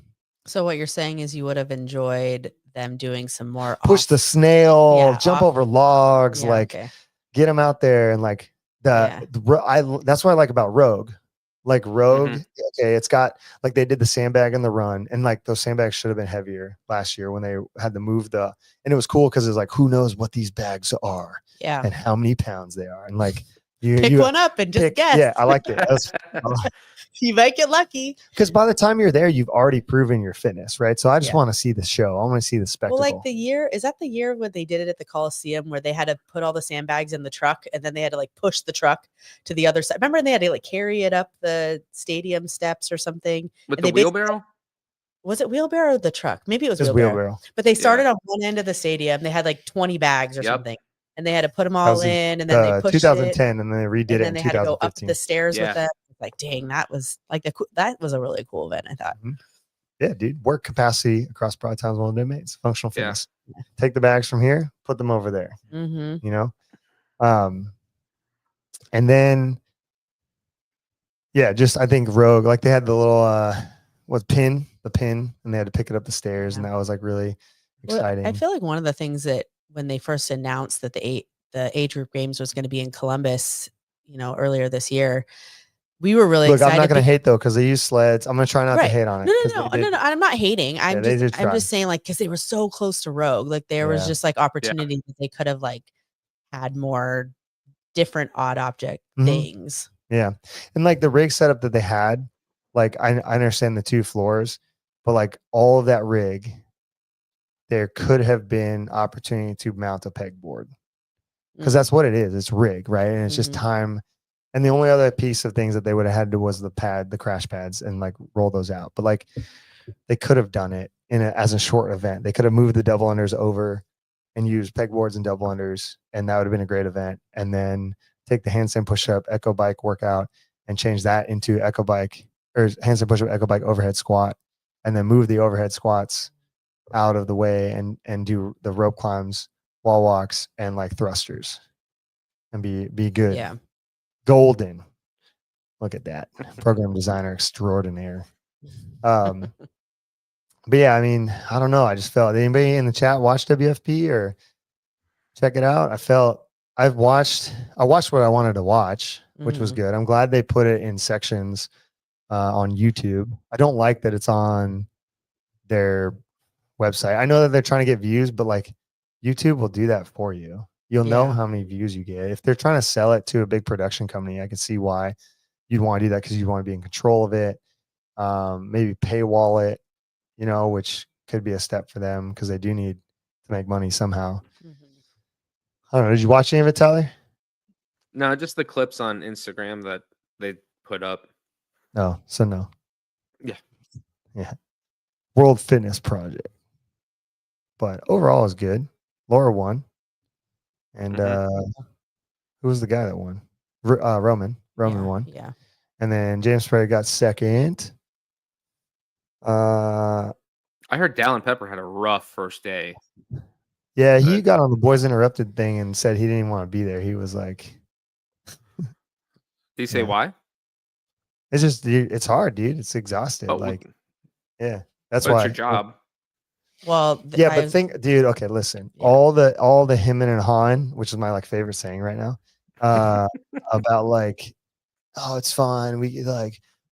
So what you're saying is you would have enjoyed them doing some more Push the snail, Yeah, jump off- over logs, yeah, like okay. get them out there. And like Yeah. that's what I like about Rogue. Like Rogue, Mhm. okay, it's got like they did the sandbag in the run, and like those sandbags should have been heavier last year when they had to move and it was cool because it's like who knows what these bags are Yeah. and how many pounds they are, and like Pick one up and just guess. Yeah, I liked it. You might get lucky. Because by the time you're there, you've already proven your fitness, right? So I just Yeah. want to see the show. I want to see the spectacle. Well, like is that the year when they did it at the Coliseum where they had to put all the sandbags in the truck and then they had to like push the truck to the other side? Remember, they had to like carry it up the stadium steps or something. With And the wheelbarrow? Was it wheelbarrow or the truck? Maybe it was It's wheelbarrow. But they started Yeah. on one end of the stadium. They had like 20 bags or Yep. something. And they had to put them That all was in and then they pushed 2010, it. and then they redid And it then in they had to go up 2015. the stairs Yeah. with them. Like, dang, that was like that was a really cool event, I thought. Mhm. Yeah, dude. Work capacity across broad times one domains. Functional Yeah. fitness. Take the bags from here, put them over there. Mm-hmm. You know? And then yeah, just I think Rogue, like they had the little the pin, and they had to pick it up the stairs, and that was like really exciting. Well, I feel like one of the things that when they first announced that the age group games was going to be in Columbus, earlier this year, we were really excited. I'm not going to hate though, because they use sleds. I'm going to try not to hate on it. No. I'm not hating. I'm just saying, like, because they were so close to Rogue, like there was just like opportunity that they could have like had more different odd object things. Yeah, and like the rig setup that they had, like I understand the 2 floors, but like all of that rig, there could have been opportunity to mount a pegboard, because that's what it is. It's rig, right? And it's just time. And the only other piece of things that they would have had to was the crash pads, and like roll those out. But like they could have done it as a short event. They could have moved the double unders over and used pegboards and double unders, and that would have been a great event. And then take the handstand push up, echo bike workout, and change that into echo bike or handstand push up, echo bike overhead squat, and then move the overhead squats out of the way and do the rope climbs, wall walks, and like thrusters, and be good. Yeah. Golden. Look at that. Program designer extraordinaire. But yeah, I mean, I don't know. I just felt, anybody in the chat watch WFP or check it out? I watched what I wanted to watch, which was good. I'm glad they put it in sections on YouTube. I don't like that it's on their website. I know that they're trying to get views, but like YouTube will do that for you. You'll know how many views you get. If they're trying to sell it to a big production company, I can see why you'd want to do that, because you want to be in control of it. Maybe paywall it, which could be a step for them, because they do need to make money somehow. I don't know. Did you watch any of it, Tyler? No, just the clips on Instagram that they put up. No, so no. Yeah. World Fitness Project, but overall is good. Laura won, and who was the guy that won? Roman won. Yeah. And then James Frey got second. I heard Dallin Pepper had a rough first day. Yeah, he got on the Boys Interrupted thing and said he didn't even want to be there. He was like, did he say why? It's just, it's hard, dude. It's exhausted. Yeah, that's why. It's your job. Well, but think, dude. Okay, listen. Yeah. All the hemming and hawing, which is my like favorite saying right now, about like, oh, it's fine.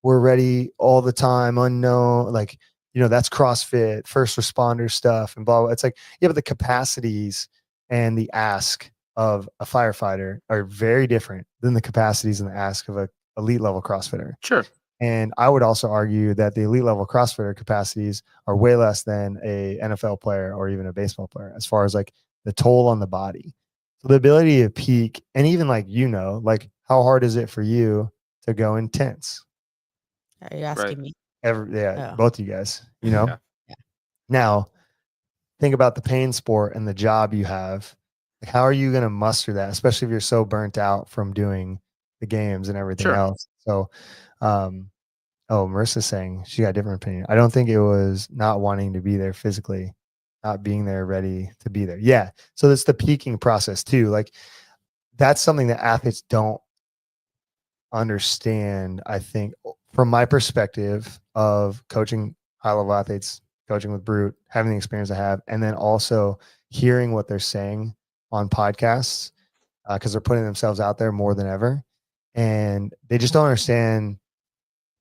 We're ready all the time. Unknown, like, that's CrossFit, first responder stuff, and blah, blah. It's like, yeah, but the capacities and the ask of a firefighter are very different than the capacities and the ask of a elite level CrossFitter. Sure. And I would also argue that the elite level CrossFitter capacities are way less than a NFL player or even a baseball player, as far as like the toll on the body. So the ability to peak, and even like, like how hard is it for you to go intense? Are you asking me? Both of you guys, Yeah. Now think about the pain sport and the job you have. Like, how are you going to muster that, especially if you're so burnt out from doing the games and everything Sure. else. So, Marissa's saying she got a different opinion. I don't think it was not wanting to be there physically, not being there ready to be there. Yeah. So it's the peaking process too. Like that's something that athletes don't understand, I think, from my perspective of coaching high level athletes, coaching with Brute, having the experience I have, and then also hearing what they're saying on podcasts because they're putting themselves out there more than ever. And they just don't understand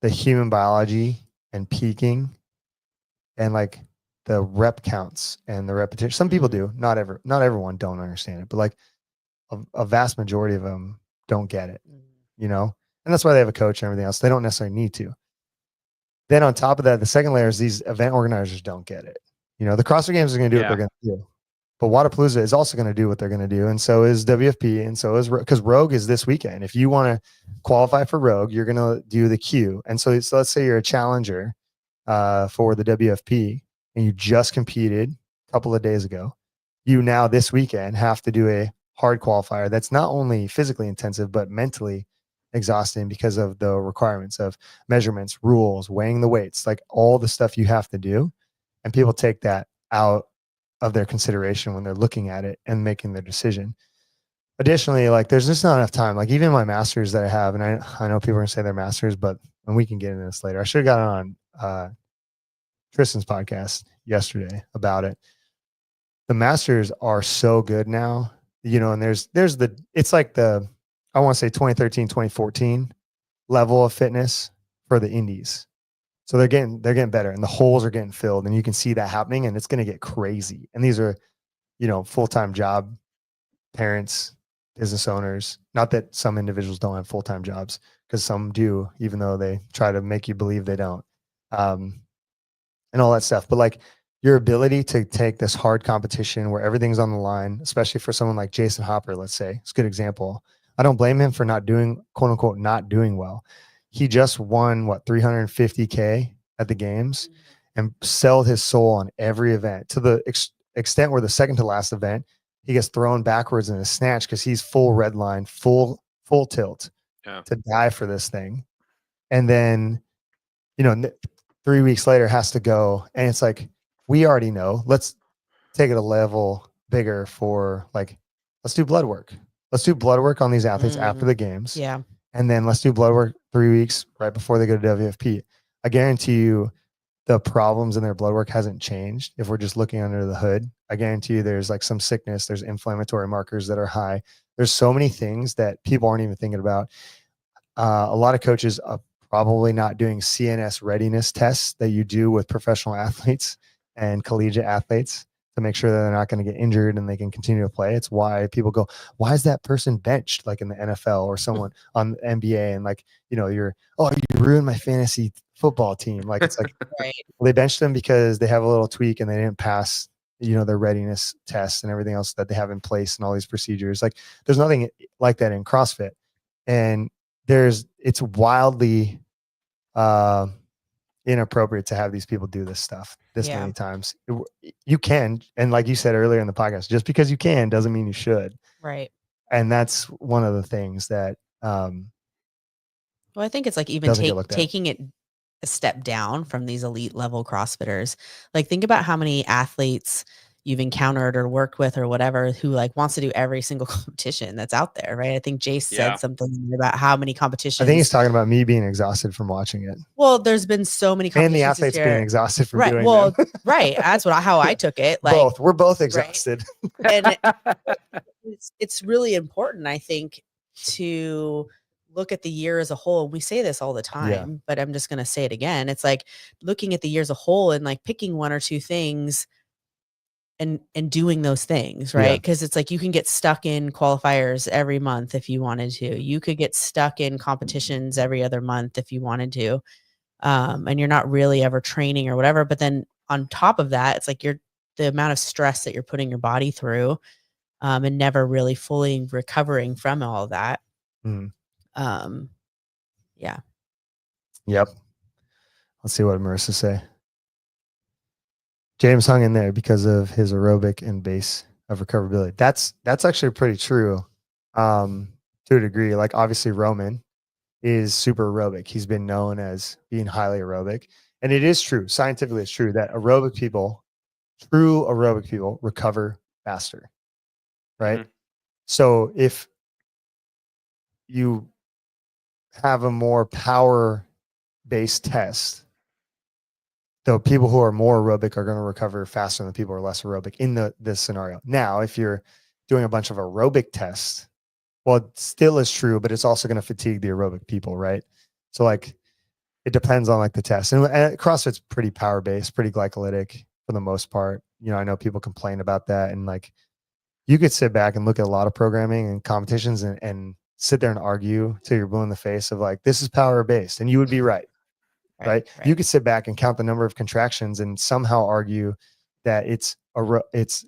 the human biology and peaking and like the rep counts and the repetition. Some people do, not everyone don't understand it, but like a vast majority of them don't get it, you know? And that's why they have a coach and everything else. They don't necessarily need to. Then on top of that, the second layer is these event organizers don't get it. You know, the CrossFit Games are going to do what they're going to do, but Wadapalooza is also going to do what they're going to do. And so is WFP. And so is, because Rogue is this weekend. If you want to qualify for Rogue, you're going to do the Q. And so let's say you're a challenger for the WFP and you just competed a couple of days ago. You now this weekend have to do a hard qualifier that's not only physically intensive, but mentally exhausting because of the requirements of measurements, rules, weighing the weights, like all the stuff you have to do. And people take that out of their consideration when they're looking at it and making their decision. Additionally, like there's just not enough time. Like even my masters that I have, and I know people are gonna say they're masters, but and we can get into this later. I should have gotten on Tristan's podcast yesterday about it. The masters are so good now, you know, and it's like the, I want to say 2013, 2014 level of fitness for the indies. So they're getting better and the holes are getting filled and you can see that happening and it's going to get crazy. And these are, you know, full-time job parents, business owners, not that some individuals don't have full-time jobs because some do, even though they try to make you believe they don't. And all that stuff. But like your ability to take this hard competition where everything's on the line, especially for someone like Jason Hopper, let's say, it's a good example. I don't blame him for not doing, quote unquote, not doing well. He just won what, 350K at the games and sold his soul on every event to the extent where the second to last event, he gets thrown backwards in a snatch because he's full red line, full tilt to die for this thing. And then, you know, 3 weeks later has to go. And it's like, we already know, let's take it a level bigger for like, let's do blood work. Let's do blood work on these athletes after the games. Yeah. And then let's do blood work 3 weeks right before they go to WFP. I guarantee you the problems in their blood work hasn't changed. If we're just looking under the hood, I guarantee you there's like some sickness, there's inflammatory markers that are high. There's so many things that people aren't even thinking about. A lot of coaches are probably not doing CNS readiness tests that you do with professional athletes and collegiate athletes to make sure that they're not going to get injured and they can continue to play. It's why people go, why is that person benched like in the NFL or someone on the NBA? And like, you know, you ruined my fantasy football team. Like, it's like, Right. well, they benched them because they have a little tweak and they didn't pass, you know, their readiness tests and everything else that they have in place and all these procedures. Like there's nothing like that in CrossFit. And it's wildly inappropriate to have these people do this stuff this many times. You can, and like you said earlier in the podcast, just because you can doesn't mean you should. Right. And that's one of the things that well, I think it's like even taking it a step down from these elite level CrossFitters. Like think about how many athletes you've encountered or worked with or whatever who like wants to do every single competition that's out there, right? I think Jace said something about how many competitions. I think he's talking about me being exhausted from watching it. Well, there's been so many competitions. And the athletes being exhausted from doing them. Right. That's how I took it. Like we're both exhausted. Right? And it's really important, I think, to look at the year as a whole. We say this all the time, but I'm just going to say it again. It's like looking at the year as a whole and like picking one or two things and doing those things, right? Because it's like you can get stuck in qualifiers every month if you wanted to. You could get stuck in competitions every other month if you wanted to. And you're not really ever training or whatever. But then on top of that, it's like the amount of stress that you're putting your body through and never really fully recovering from all of that. Yeah. Yep. Let's see what Marissa say. James hung in there because of his aerobic and base of recoverability. That's actually pretty true. to a degree. Like obviously Roman is super aerobic. He's been known as being highly aerobic. And it is true, scientifically it's true that true aerobic people recover faster, right? Mhm. So if you have a more power based test, the people who are more aerobic are going to recover faster than the people who are less aerobic in this scenario. Now, if you're doing a bunch of aerobic tests, well, it still is true, but it's also going to fatigue the aerobic people, right? So like it depends on like the test. And CrossFit's pretty power based, pretty glycolytic for the most part. You know, I know people complain about that, and like you could sit back and look at a lot of programming and competitions and sit there and argue till you're blue in the face of like, this is power based. And you would be right. Right. You could sit back and count the number of contractions and somehow argue that it's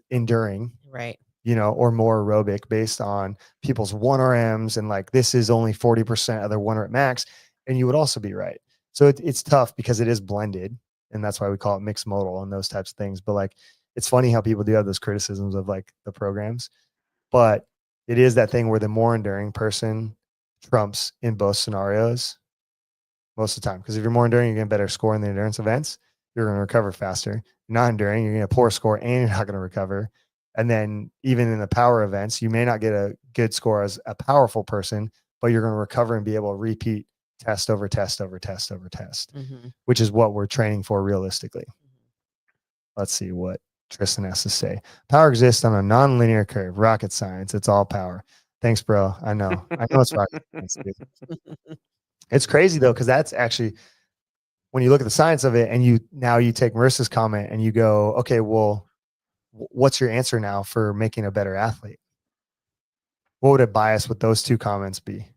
enduring, Right. you know, or more aerobic based on people's 1RMs and like this is only 40% of their 1 rep max. And you would also be right. So it's tough because it is blended. And that's why we call it mixed modal and those types of things. But like, it's funny how people do have those criticisms of like the programs, but it is that thing where the more enduring person trumps in both scenarios most of the time. Because if you're more enduring, you're getting a better score in the endurance events. You're going to recover faster. Not enduring, you're going to poor score and you're not going to recover. And then even in the power events, you may not get a good score as a powerful person, but you're going to recover and be able to repeat test over test over test over test, which is what we're training for realistically. Let's see what Tristan has to say. Power exists on a non-linear curve. Rocket science. It's all power. Thanks, bro. I know it's rocket science, dude. It's crazy though, because that's actually when you look at the science of it and you take Marissa's comment and you go, okay, well, what's your answer now for making a better athlete? What would a bias with those two comments be?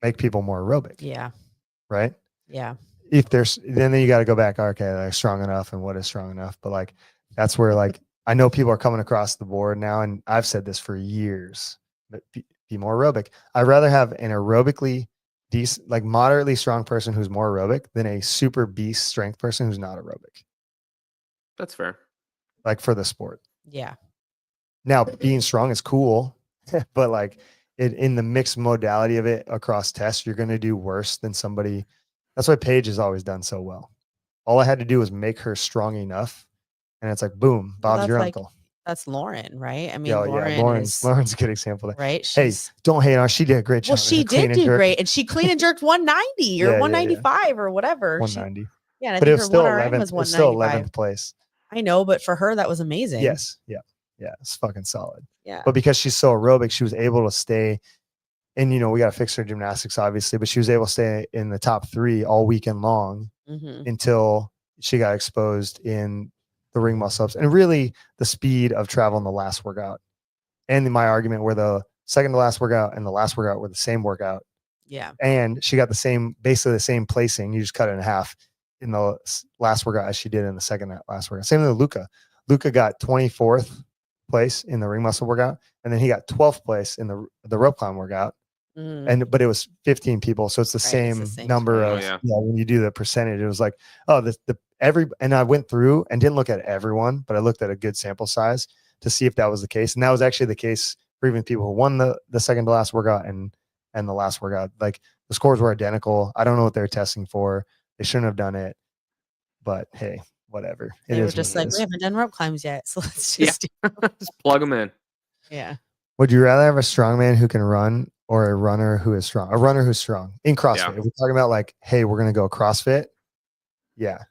Make people more aerobic. Yeah. Right? Yeah. If there's, then you got to go back, okay, like strong enough and what is strong enough. But like, that's where like, I know people are coming across the board now, and I've said this for years, but be more aerobic. I'd rather have an aerobically decent, like moderately strong person who's more aerobic than a super beast strength person who's not aerobic. That's fair. Like for the sport. Yeah. Now being strong is cool, but like in the mixed modality of it across tests, you're going to do worse than somebody. That's why Paige has always done so well. All I had to do was make her strong enough, and it's like, boom, Bob's your uncle. That's Lauren, right? I mean, Yeah, Lauren's a good example of that. Right? Hey, don't hate on her. She did a great job. Well, she did do great, and she clean and jerked 190 or 195 or whatever. 190. Yeah, and I but think it was her still 1RM 11th. was It was still 195. 11th place. I know, but for her, that was amazing. Yes. Yeah. Yeah. It's fucking solid. Yeah. But because she's so aerobic, she was able to stay. And, you know, we got to fix her gymnastics, obviously, but she was able to stay in the top 3 all weekend long until she got exposed in the ring muscle ups and really the speed of travel in the last workout. And my argument where the second to last workout and the last workout were the same workout. Yeah. And she got basically the same placing. You just cut it in half in the last workout as she did in the second last workout. Same with Luca. Luca got 24th place in the ring muscle workout, and then he got 12th place in the rope climb workout. But it was 15 people, so it's the same number of when you do the percentage. It was like, oh, and I went through and didn't look at everyone, but I looked at a good sample size to see if that was the case, and that was actually the case for even people who won the second to last workout and the last workout. Like the scores were identical. I don't know what they're testing for. They shouldn't have done it, but hey, whatever. They were just like, we haven't done rope climbs yet, so let's just just plug them in. Yeah. Would you rather have a strongman who can run or a runner who is strong? A runner who's strong in CrossFit. Yeah. If we're talking about like, hey, we're gonna go CrossFit, yeah.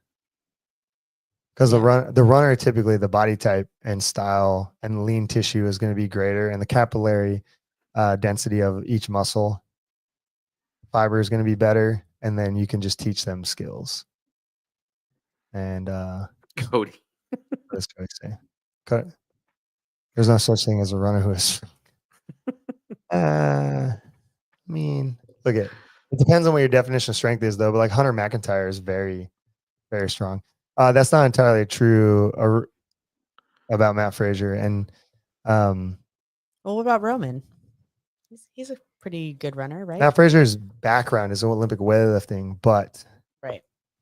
Because the runner typically the body type and style and lean tissue is going to be greater, and the capillary density of each muscle fiber is going to be better, and then you can just teach them skills. And Cody, what does Cody say? There's no such thing as a runner who is. I mean, look at it depends on what your definition of strength is, though. But like Hunter McIntyre is very, very strong. That's not entirely true about Matt Frazier. And well, what about Roman? He's a pretty good runner, right? Matt Frazier's background is Olympic weightlifting, but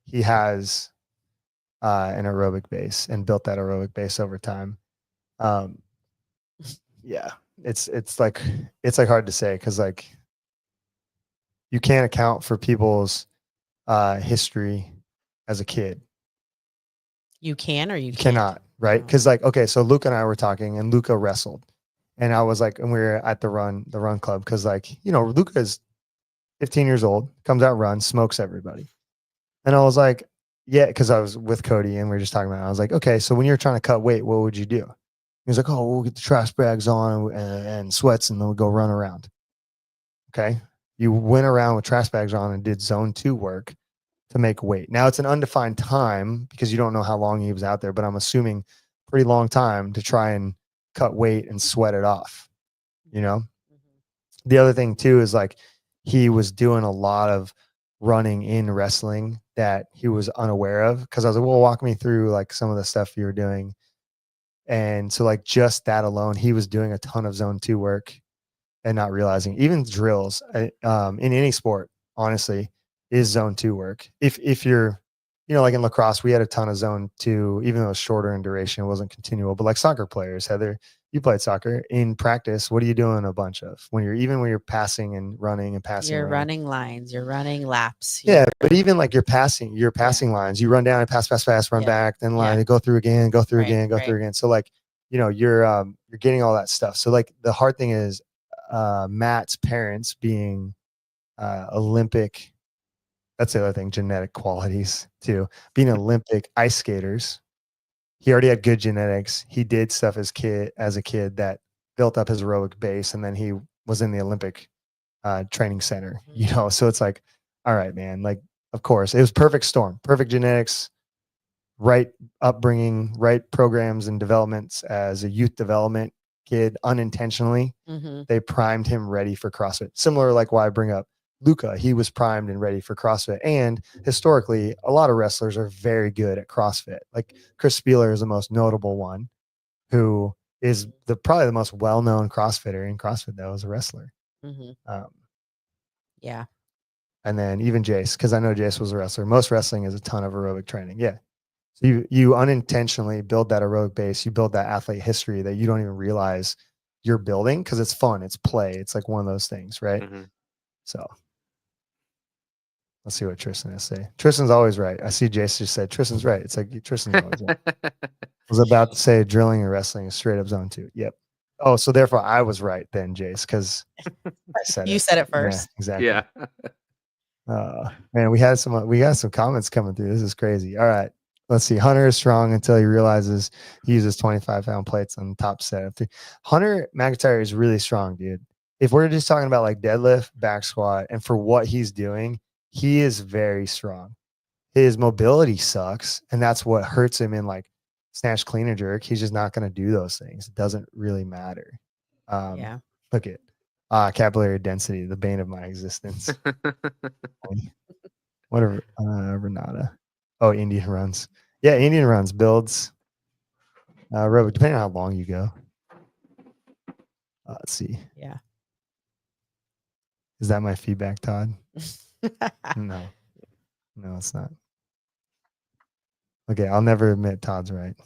he has an aerobic base and built that aerobic base over time. Yeah. it's like hard to say because like you can't account for people's history as a kid. You can or you You can't? cannot, right? Oh. Because like, okay, so Luca and I were talking, and Luca wrestled, and I was like, and we were at the run club because like Luca is 15 years old, comes out, runs, smokes everybody, and I was like, yeah, because I was with Cody and we were just talking about it. I was like, okay, so when you're trying to cut weight, what would you do? He was like, oh, we'll get the trash bags on and sweats, and then we'll go run around. Okay, you went around with trash bags on and did zone 2 work to make weight. Now it's an undefined time because you don't know how long he was out there, but I'm assuming pretty long time to try and cut weight and sweat it off. The other thing too is like he was doing a lot of running in wrestling that he was unaware of because I was like, well, walk me through like some of the stuff you were doing. And so like just that alone, he was doing a ton of zone 2 work and not realizing even drills in any sport, honestly, is zone 2 work. If you're, like in lacrosse, we had a ton of zone 2, even though it was shorter in duration, it wasn't continual. But like soccer players, Heather, you played soccer in practice. What are you doing a bunch of when you're passing and running and passing? You're around? running lines. You're running laps. Yeah, but even like your passing lines, you run down and pass, run back, then line, go through again, go through again, go through again. So like, you're getting all that stuff. So like the hard thing is Matt's parents being Olympic. That's the other thing, genetic qualities too. Being Olympic ice skaters, he already had good genetics. He did stuff as a kid that built up his aerobic base, and then he was in the Olympic training center. So it's like, all right, man. Like, of course, it was perfect storm, perfect genetics, right upbringing, right programs and developments as a youth development kid. Unintentionally, they primed him ready for CrossFit. Similar, like why I bring up Luca, he was primed and ready for CrossFit. And historically, a lot of wrestlers are very good at CrossFit. Like Chris Spieler is the most notable one, who is probably the most well-known CrossFitter in CrossFit that was a wrestler. Yeah. And then even Jace, because I know Jace was a wrestler. Most wrestling is a ton of aerobic training. Yeah. So you unintentionally build that aerobic base. You build that athlete history that you don't even realize you're building because it's fun. It's play. It's like one of those things, right? So let's see what Tristan has to say. Tristan's always right. I see Jace just said Tristan's right. It's like Tristan's always right. I was about to say drilling and wrestling is straight up zone 2. Yep. Oh, so therefore I was right then, Jace, because I said you said it first. Yeah, exactly. Yeah. Man, we got some comments coming through. This is crazy. All right. Let's see. Hunter is strong until he realizes he uses 25-pound plates on the top set of 3. Hunter McIntyre is really strong, dude. If we're just talking about like deadlift, back squat, and for what he's doing, he is very strong. His mobility sucks, and that's what hurts him in like snatch, clean, and jerk. He's just not going to do those things. It doesn't really matter. Look at capillary density, the bane of my existence. Whatever, Renata. Oh, Indian runs. Yeah, Indian runs builds. Depending on how long you go. Let's see. Yeah. Is that my feedback, Todd? No, it's not. Okay, I'll never admit Todd's right.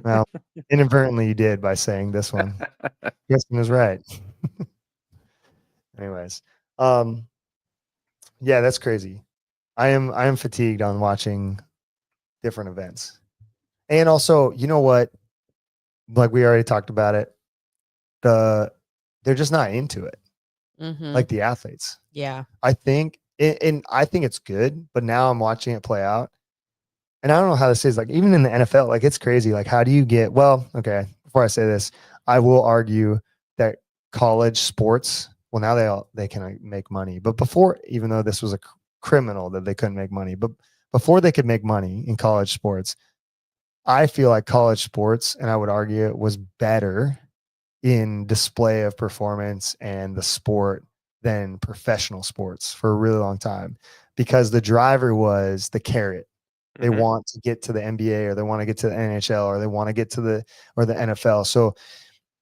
Well, inadvertently you did by saying this one. Kristen is right. Anyways, yeah, that's crazy. I am fatigued on watching different events. And also, you know what? Like we already talked about it. They're just not into it. Like the athletes. Yeah. I think and I think it's good, but now I'm watching it play out. And I don't know how this is, like even in the NFL, like it's crazy. Like how do you get, okay, before I say this, I will argue that college sports, well now they can make money. But before, even though this was a criminal that they couldn't make money, but before they could make money in college sports, I feel like college sports, and I would argue it was better in display of performance and the sport than professional sports for a really long time, because the driver was the carrot. They want to get to the NBA, or they want to get to the NHL, or they want to get to the NFL. So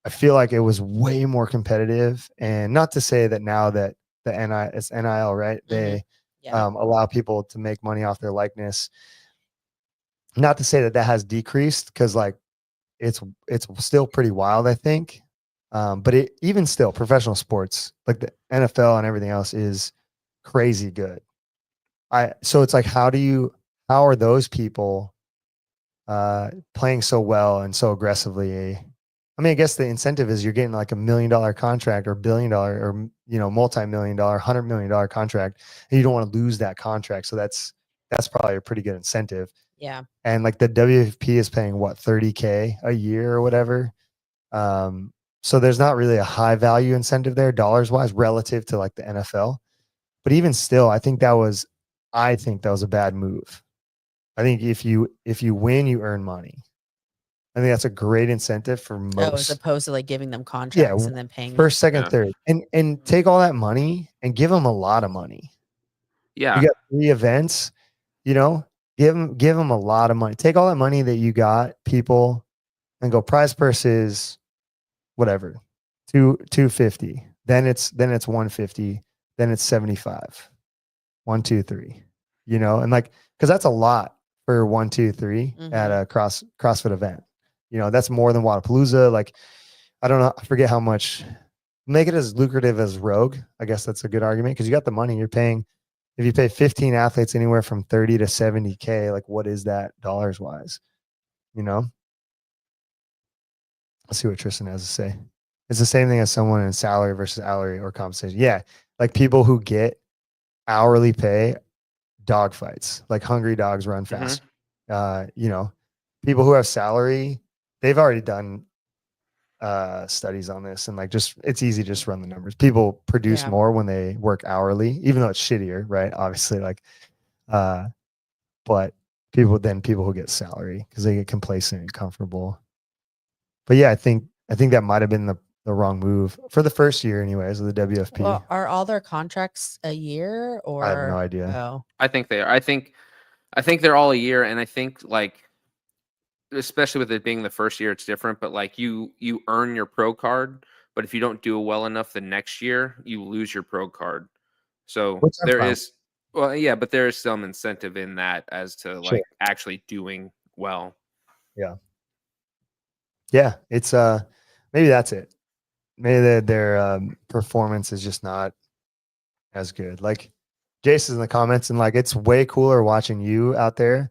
I feel like it was way more competitive. And not to say that now that it's NIL, right? They allow people to make money off their likeness. Not to say that has decreased, because like it's still pretty wild, I think. But even still, professional sports like the NFL and everything else is crazy good. So it's like, how are those people playing so well and so aggressively? I mean, I guess the incentive is you're getting like $1 million contract or $1 billion or multi-million-dollar, $100 million contract, and you don't want to lose that contract. So that's probably a pretty good incentive. Yeah. And like the WFP is paying what, $30K a year or whatever. So there's not really a high value incentive there dollars wise relative to like the NFL. But even still, I think that was a bad move. I think if you win, you earn money. I think that's a great incentive for Oh, as most. opposed to like giving them contracts and then paying them. First, second, Yeah. third, and take all that money and give them a lot of money. Yeah. You got 3 events, give them a lot of money. Take all that money that you got, people, and go prize purses, whatever, 250. Then it's 150. Then it's 75. 1, 2, 3. And like, because that's a lot for 1, 2, 3 at a CrossFit event. That's more than Wadapalooza. Like, I don't know, I forget how much. Make it as lucrative as Rogue. I guess that's a good argument because you got the money. You're paying. If you pay 15 athletes anywhere from 30 to 70K, like what is that dollars wise? Let's see what Tristan has to say. It's the same thing as someone in salary versus hourly or compensation. Yeah, like people who get hourly pay, dog fights, like hungry dogs run fast. People who have salary, they've already done studies on this, and like it's easy to just run the numbers. People produce more when they work hourly, even though it's shittier, right? Obviously, like but people who get salary because they get complacent and comfortable. But yeah, I think that might have been the wrong move for the first year anyways of the WFP. Well, are all their contracts a year or? I have no idea. Oh. I think they are. I think they're all a year, and I think like, especially with it being the first year, it's different. But like you earn your pro card, but if you don't do well enough the next year, you lose your pro card. So there is, well, yeah, but there is some incentive in that as to like actually doing well. Yeah. Yeah, it's maybe that's it. Maybe their performance is just not as good. Like Jason's in the comments, and like it's way cooler watching you out there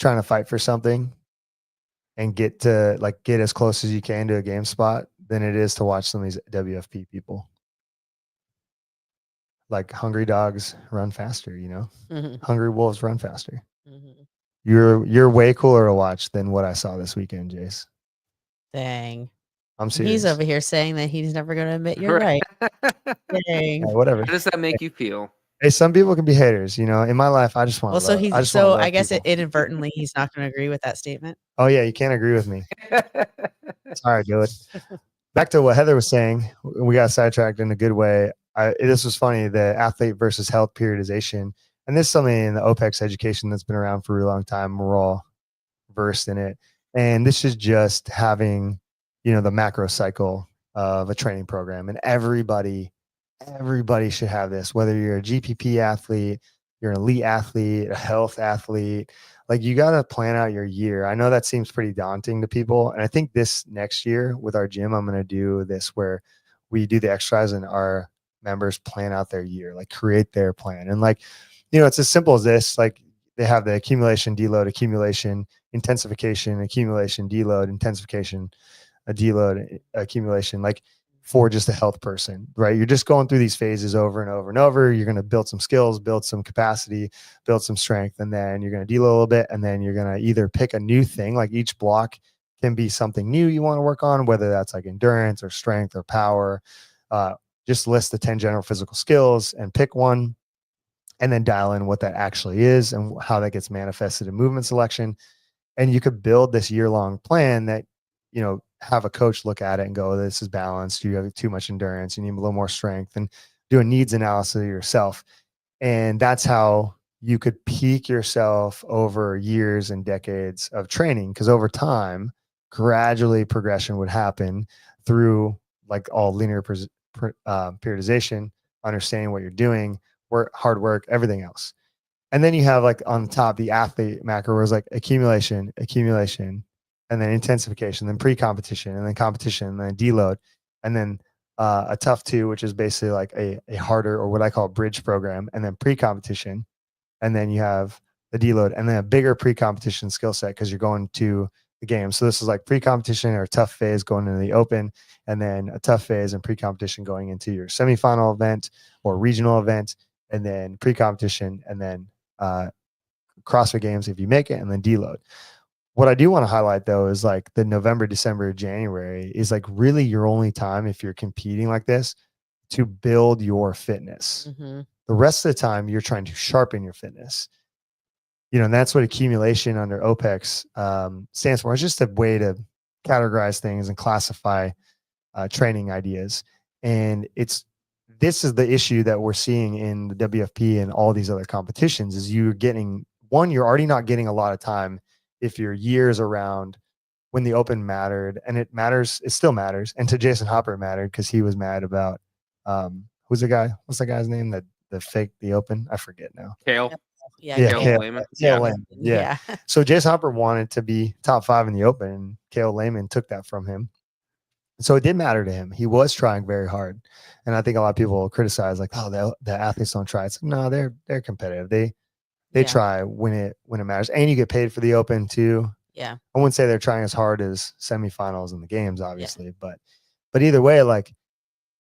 trying to fight for something and get as close as you can to a game spot than it is to watch some of these WFP people. Like hungry dogs run faster, hungry wolves run faster. You're way cooler to watch than what I saw this weekend, Jace. Dang. I'm serious. He's over here saying that he's never going to admit you're right. Dang. Yeah, whatever. How does that make you feel? Hey, some people can be haters, In my life, I just want. Well, I guess inadvertently he's not going to agree with that statement. Oh yeah, you can't agree with me. Sorry, dude. Back to what Heather was saying, we got sidetracked in a good way. This was funny, the athlete versus health periodization, and this is something in the OPEX education that's been around for a long time. We're all versed in it, and this is just having, the macro cycle of a training program, and everybody should have this, whether you're a GPP athlete, you're an elite athlete, a health athlete. Like you got to plan out your year. I know that seems pretty daunting to people. And I think this next year with our gym, I'm going to do this where we do the exercise and our members plan out their year, like create their plan. And like, it's as simple as this, like they have the accumulation, deload, accumulation, intensification, accumulation, deload, intensification, a deload, accumulation, like for just a health person, right? You're just going through these phases over and over and over. You're going to build some skills, build some capacity, build some strength, and then you're going to deload a little bit. And then you're going to either pick a new thing, like each block can be something new you want to work on, whether that's like endurance or strength or power. Just list the 10 general physical skills and pick one, and then dial in what that actually is and how that gets manifested in movement selection. And you could build this year-long plan that, have a coach look at it and go, this is balanced. You have too much endurance. You need a little more strength, and do a needs analysis of yourself. And that's how you could peak yourself over years and decades of training. Because over time, gradually progression would happen through like all linear periodization, understanding what you're doing, hard work, everything else. And then you have like on the top, the athlete macro where it's like accumulation, and then intensification, then pre-competition, and then competition, and then deload. and then a tough 2, which is basically like a harder, or what I call bridge program, and then pre-competition, and then you have the deload, and then a bigger pre-competition skill set because you're going to the game. So this is like pre-competition or a tough phase going into the open, and then a tough phase and pre-competition going into your semifinal event or regional event, and then pre-competition, and then CrossFit Games if you make it, and then deload. What I do want to highlight though is like the November, December, January is like really your only time, if you're competing like this, to build your fitness. Mm-hmm. The rest of the time you're trying to sharpen your fitness. And that's what accumulation under OPEX stands for. It's just a way to categorize things and classify training ideas. And this is the issue that we're seeing in the WFP and all these other competitions is you're already not getting a lot of time if your years around when the open mattered, and it still matters. And to Jason Hopper it mattered because he was mad about what's the guy's name that faked the open? I forget now. Kale. Yeah. Kale Lehman. Kale Lehman. Yeah. So Jason Hopper wanted to be top 5 in the open, and Kale Lehman took that from him. So it did matter to him. He was trying very hard. And I think a lot of people criticize like, oh, the athletes don't try. It's like, no, they're competitive. They try when it matters. And you get paid for the open too. Yeah. I wouldn't say they're trying as hard as semifinals in the games, obviously, but either way, like,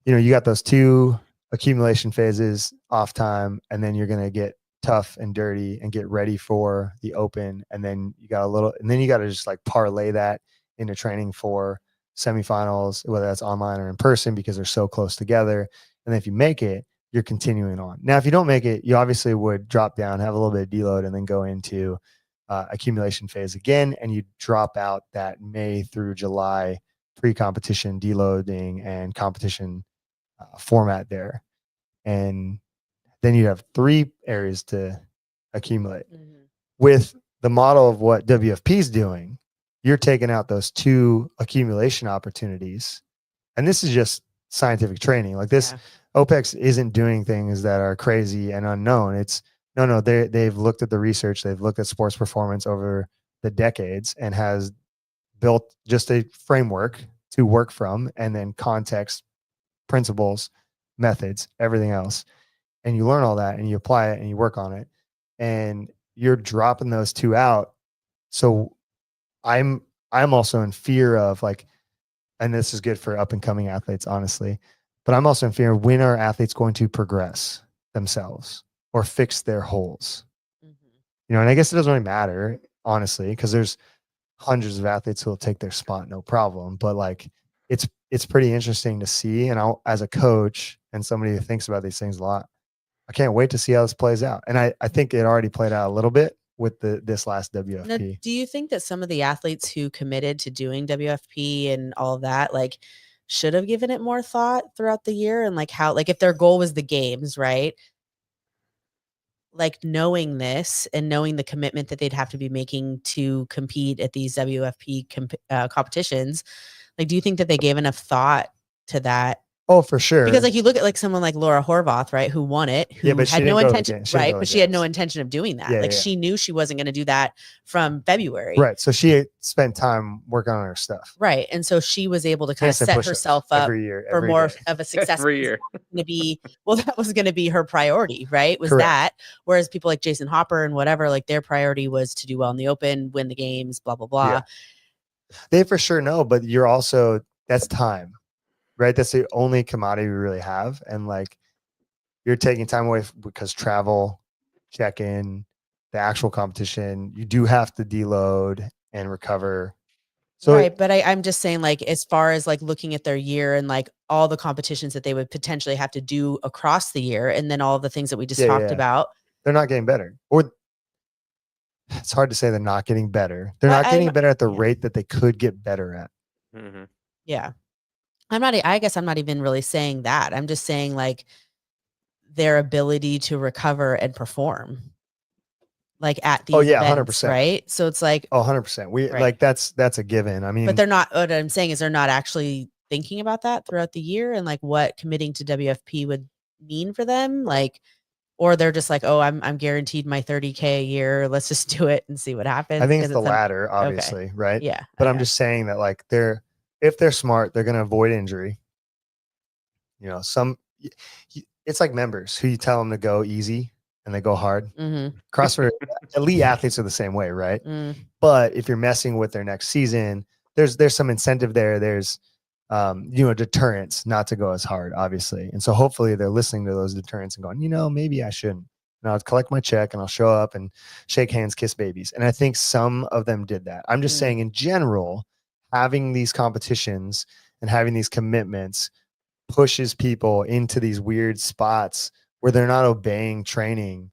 you got those 2 accumulation phases off time, and then you're going to get tough and dirty and get ready for the open. And then you got to just like parlay that into training for semifinals, whether that's online or in person, because they're so close together. And then if you make it, you're continuing on. Now, if you don't make it, you obviously would drop down, have a little bit of deload, and then go into accumulation phase again. And you drop out that May through July pre-competition deloading and competition format there. And then you have 3 areas to accumulate. Mm-hmm. With the model of what WFP is doing, you're taking out those 2 accumulation opportunities. And this is just scientific training. Like this, OPEX isn't doing things that are crazy and unknown. It's no, they've looked at the research. They've looked at sports performance over the decades and has built just a framework to work from, and then context, principles, methods, everything else. And you learn all that and you apply it and you work on it, and you're dropping those 2 out. So I'm also in fear of like, and this is good for up and coming athletes, honestly, but I'm also in fear of when are athletes going to progress themselves or fix their holes? Mm-hmm. And I guess it doesn't really matter, honestly, because there's hundreds of athletes who will take their spot, no problem. But like, it's pretty interesting to see. And as a coach and somebody who thinks about these things a lot, I can't wait to see how this plays out. And I think it already played out a little bit with this last WFP. Now, do you think that some of the athletes who committed to doing WFP and all of that, like, should have given it more thought throughout the year? And like how, like if their goal was the games, right? Like knowing this and knowing the commitment that they'd have to be making to compete at these WFP competitions, like, do you think that they gave enough thought to that? Oh, for sure. Because like you look at like someone like Laura Horvath, right, who won it, who had no intention, right? But she had no intention of doing that. Like she knew she wasn't going to do that from February. Right. So she had spent time working on her stuff. Right. And so she was able to kind of set herself up for more of a success. Every year. That was going to be her priority, right? Was Correct. that. Whereas people like Jason Hopper and whatever, like their priority was to do well in the open, win the games, blah, blah, blah. Yeah. They for sure know, but you're also, that's time. Right. That's the only commodity we really have. And like, you're taking time away because travel, check in, the actual competition, you do have to deload and recover. So right. But I'm just saying, like, as far as like looking at their year and like all the competitions that they would potentially have to do across the year, and then all the things that we just talked about, they're not getting better. Or it's hard to say they're not getting better. They're not getting better at the rate that they could get better at. Mm-hmm. Yeah. I guess I'm not even really saying that. I'm just saying like their ability to recover and perform like at these events, 100%. Right? So it's like, 100%. We like, that's a given. I mean, but they're not, what I'm saying is they're not actually thinking about that throughout the year and like what committing to WFP would mean for them. Like, or they're just like, oh, I'm guaranteed my 30K a year. Let's just do it and see what happens. I think it's the latter, obviously. Okay. Right. Yeah. But I'm just saying that like if they're smart, they're going to avoid injury. You know, it's like members who you tell them to go easy and they go hard. Mm-hmm. CrossFit elite athletes are the same way, right? Mm. But if you're messing with their next season, there's some incentive there. There's deterrence not to go as hard, obviously. And so hopefully they're listening to those deterrents and going, maybe I shouldn't. And I'll collect my check and I'll show up and shake hands, kiss babies. And I think some of them did that. I'm just saying in general, having these competitions and having these commitments pushes people into these weird spots where they're not obeying training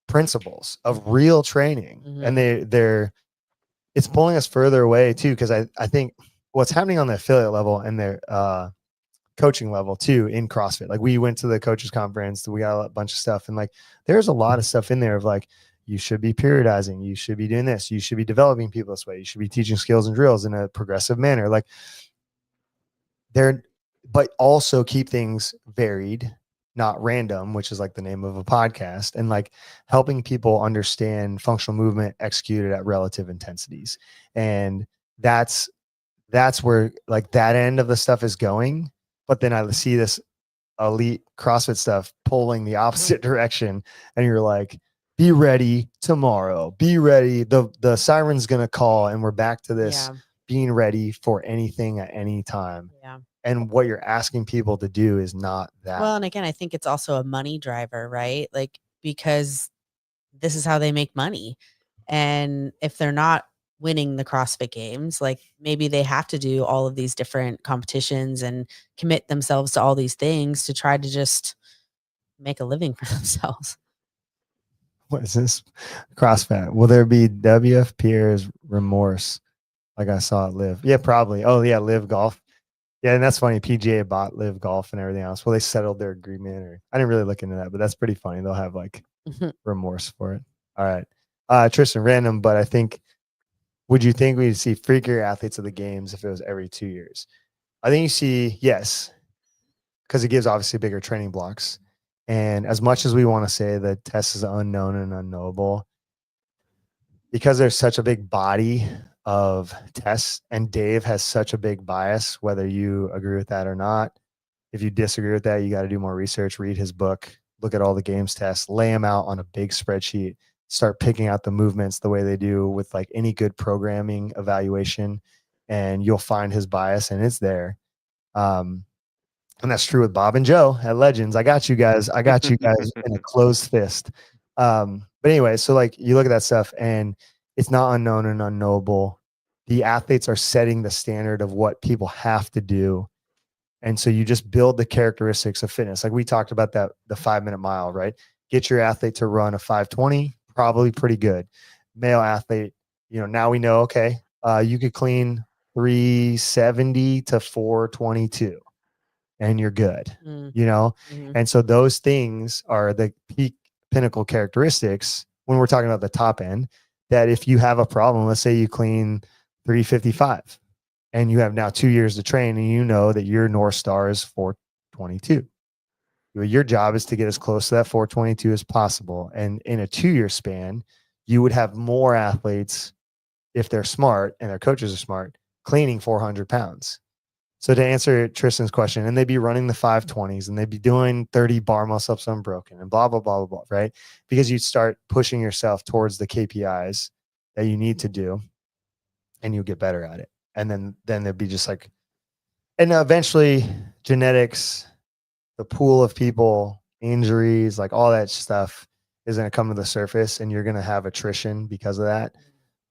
principles of real training. Mm-hmm. And it's pulling us further away too, because I think what's happening on the affiliate level and their coaching level too in CrossFit. Like we went to the coaches conference, we got a bunch of stuff, and like there's a lot of stuff in there of like, you should be periodizing, you should be doing this, you should be developing people this way, you should be teaching skills and drills in a progressive manner. Like but also keep things varied, not random, which is like the name of a podcast, and like helping people understand functional movement executed at relative intensities. And that's where like that end of the stuff is going. But then I see this elite CrossFit stuff pulling the opposite direction. And you're like, be ready tomorrow, be ready. The siren's going to call. And we're back to this being ready for anything at any time. Yeah. And what you're asking people to do is not that. Well, and again, I think it's also a money driver, right? Like, because this is how they make money. And if they're not winning the CrossFit games, like maybe they have to do all of these different competitions and commit themselves to all these things to try to just make a living for themselves. What is this? CrossFit. Will there be WFPers remorse? Like I saw it Live. Yeah, probably. Oh yeah, Live Golf. Yeah, and that's funny. PGA bought Live Golf and everything else. Well, they settled their agreement, or I didn't really look into that, but that's pretty funny. They'll have like remorse for it. All right. Tristan, random, but I think, would you think we'd see freakier athletes of the games if it was every 2 years? I think you see, yes, because it gives obviously bigger training blocks. And as much as we want to say that test is unknown and unknowable, because there's such a big body of tests and Dave has such a big bias, whether you agree with that or not. If you disagree with that, you got to do more research, read his book, look at all the games tests, lay them out on a big spreadsheet, start picking out the movements the way they do with like any good programming evaluation, and you'll find his bias, and it's there. And that's true with Bob and Joe at Legends. I got you guys in a closed fist. But anyway, so like you look at that stuff and it's not unknown and unknowable. The athletes are setting the standard of what people have to do. And so you just build the characteristics of fitness. Like we talked about that, the 5-minute mile, right? Get your athlete to run a 5:20, probably pretty good. Male athlete, now we know, okay, you could clean 370 to 422 and you're good, Mm-hmm. And so those things are the peak pinnacle characteristics when we're talking about the top end, that if you have a problem, let's say you clean 355 and you have now 2 years to train and you know that your North Star is 422. Your job is to get as close to that 422 as possible. And in a 2-year span, you would have more athletes, if they're smart and their coaches are smart, cleaning 400 pounds. So to answer Tristan's question, and they'd be running the 520s and they'd be doing 30 bar muscle ups unbroken and blah, blah, blah, blah, blah, right? Because you start pushing yourself towards the KPIs that you need to do and you'll get better at it. And then there'd be just like, and eventually genetics, the pool of people, injuries, like all that stuff is going to come to the surface and you're going to have attrition because of that.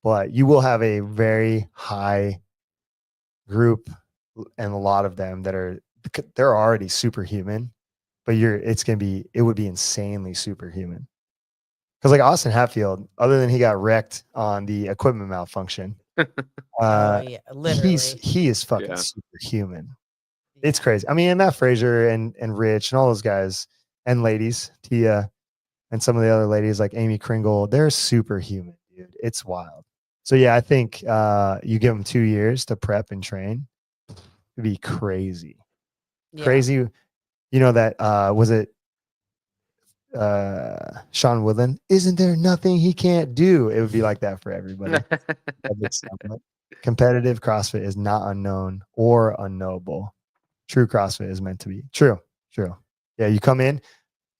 But you will have a very high group and a lot of them they're already superhuman, but it would be insanely superhuman. Because like Austin Hatfield, other than he got wrecked on the equipment malfunction, literally, he is fucking superhuman. It's crazy. I mean, and Matt Frazier and Rich and all those guys and ladies, Tia and some of the other ladies like Amy Kringle, they're superhuman, dude. It's wild. So yeah, I think you give them 2 years to prep and train. It'd be crazy. Yeah. Crazy. That was it Sean Woodland, isn't there nothing he can't do? It would be like that for everybody. Competitive CrossFit is not unknown or unknowable. True CrossFit is meant to be. True. Yeah, you come in,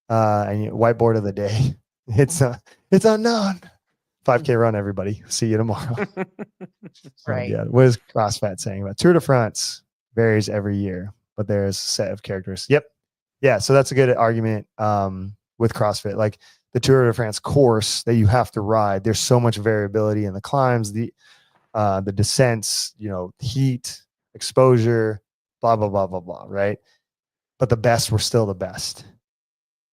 and you whiteboard of the day. It's unknown. 5K run, everybody. See you tomorrow. Right. Yeah. What is CrossFit saying about Tour de France? Varies every year, but there's a set of characteristics. Yep. Yeah. So that's a good argument with CrossFit. Like the Tour de France course that you have to ride, there's so much variability in the climbs, the descents, heat, exposure, blah, blah, blah, blah, blah. Right. But the best were still the best.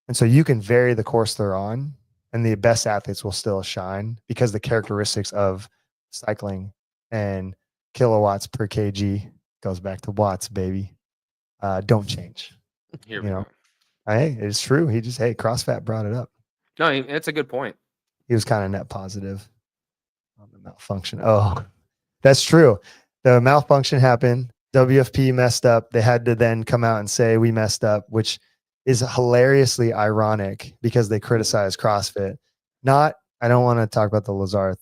And so you can vary the course they're on, and the best athletes will still shine because the characteristics of cycling and kilowatts per kg goes back to watts, baby. Don't change. Here we go. Hey, it's true. CrossFit brought it up. No, it's a good point. He was kind of net positive on the malfunction. Oh, that's true. The malfunction happened. WFP messed up. They had to then come out and say we messed up, which is hilariously ironic because they criticize CrossFit. I don't want to talk about the Lazar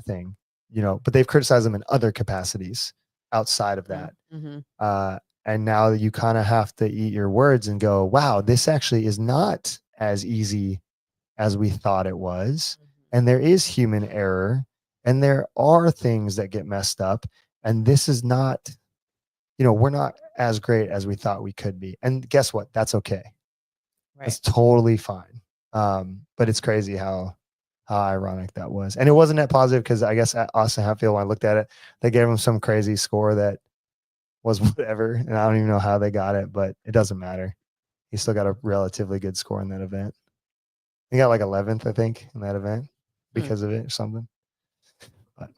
thing, but they've criticized them in other capacities outside of that. Mm-hmm. And now you kind of have to eat your words and go, wow, this actually is not as easy as we thought it was. Mm-hmm. And there is human error, and there are things that get messed up. And this is not, we're not as great as we thought we could be. And guess what? That's okay. Right. It's totally fine. But it's crazy how ironic that was. And it wasn't that positive because I guess at Austin Hatfield, when I looked at it, they gave him some crazy score that was whatever. And I don't even know how they got it, but it doesn't matter. He still got a relatively good score in that event. He got like 11th, I think, in that event because of it or something. But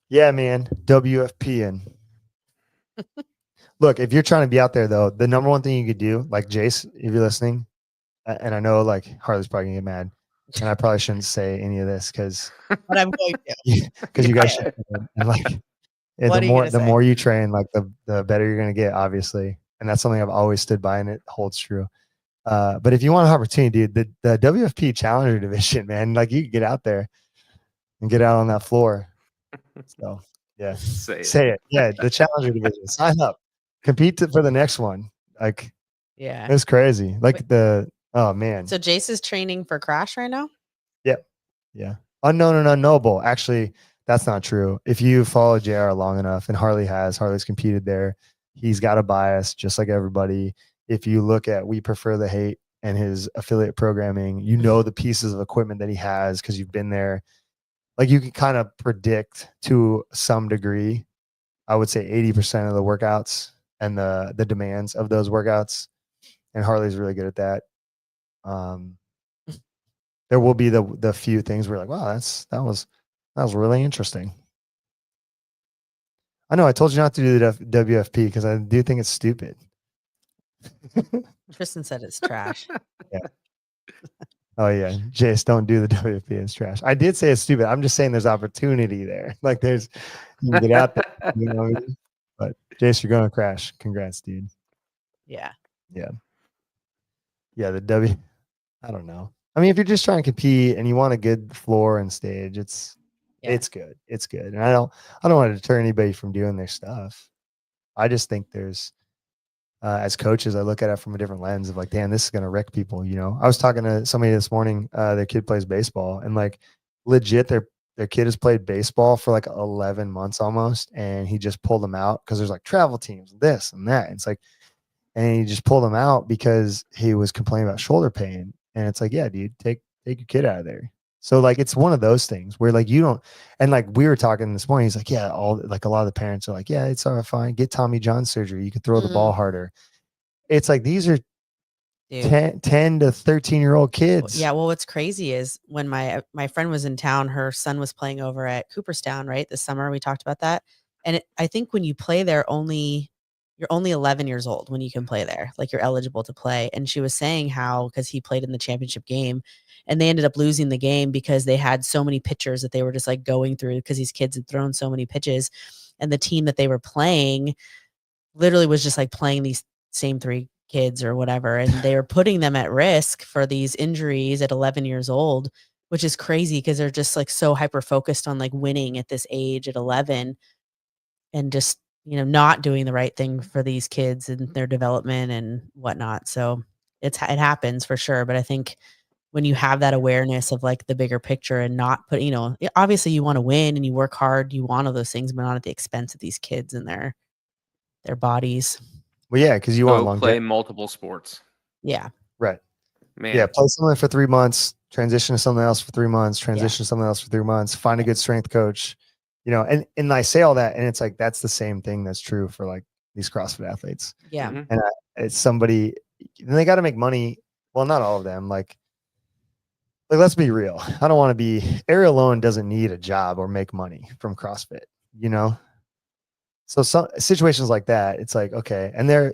yeah, man, WFP. And look, if you're trying to be out there, though, the number one thing you could do, like Jace, if you're listening, and I know like Harley's probably gonna get mad, and I probably shouldn't say any of this because but I'm going to, because you guys should, and like the more you train, like the better you're gonna get, obviously, and that's something I've always stood by, and it holds true. But if you want an opportunity, dude, the WFP Challenger division, man, like you can get out there and get out on that floor. So yeah, say it. Yeah, the Challenger division, sign up, compete for the next one. Like, yeah, it's crazy. Like oh man. So Jace is training for Crash right now? Yep. Yeah. Unknown and unknowable. Actually, that's not true. If you follow JR long enough, and Harley's competed there, he's got a bias just like everybody. If you look at We Prefer the Hate and his affiliate programming, the pieces of equipment that he has because you've been there. Like you can kind of predict to some degree, I would say 80% of the workouts and the demands of those workouts. And Harley's really good at that. There will be the few things where you're like, wow, that was really interesting. I know I told you not to do the WFP because I do think it's stupid. Tristan said it's trash. Yeah. Oh yeah, Jace, don't do the WFP. It's trash. I did say it's stupid. I'm just saying there's opportunity there. Like you can get out there. But Jace, you're going to Crash. Congrats, dude. Yeah. Yeah. Yeah. I don't know. I mean, if you're just trying to compete and you want a good floor and stage, it's good. It's good. And I don't want to deter anybody from doing their stuff. I just think there's, as coaches, I look at it from a different lens of like, damn, this is going to wreck people. I was talking to somebody this morning, their kid plays baseball, and like legit, their kid has played baseball for like 11 months almost. And he just pulled them out because there's like travel teams, this and that. And it's like, and he just pulled them out because he was complaining about shoulder pain. And it's like, yeah, dude, take your kid out of there. So like, it's one of those things where like, you don't, and like we were talking this morning, he's like, yeah, a lot of the parents are like, yeah, it's all right, fine. Get Tommy John surgery. You can throw the ball harder. It's like, these are 10 to 13-year-old kids. Yeah. Well, what's crazy is when my friend was in town, her son was playing over at Cooperstown, right? This summer, we talked about that. And I think when you play there, you're only 11 years old when you can play there, like you're eligible to play. And she was saying how, because he played in the championship game and they ended up losing the game because they had so many pitchers that they were just like going through because these kids had thrown so many pitches. And the team that they were playing literally was just like playing these same three kids or whatever. And they were putting them at risk for these injuries at 11 years old, which is crazy because they're just like so hyper focused on like winning at this age at 11. And just, not doing the right thing for these kids and their development and whatnot. So it happens for sure. But I think when you have that awareness of like the bigger picture and not put, obviously you want to win and you work hard, you want all those things, but not at the expense of these kids and their bodies. Well, yeah, because you want Go longevity. play multiple sports. Yeah. Right. Man. Yeah, play something for 3 months, transition to something else for 3 months, transition to something else for 3 months, find a good strength coach, and I say all that, and it's like, that's the same thing that's true for like these CrossFit athletes. Yeah. Mhm. And it's somebody, and they got to make money. Well, not all of them. Like, let's be real. I don't want to be, Ariel Lowen doesn't need a job or make money from CrossFit, So some situations like that, it's like, okay. And there,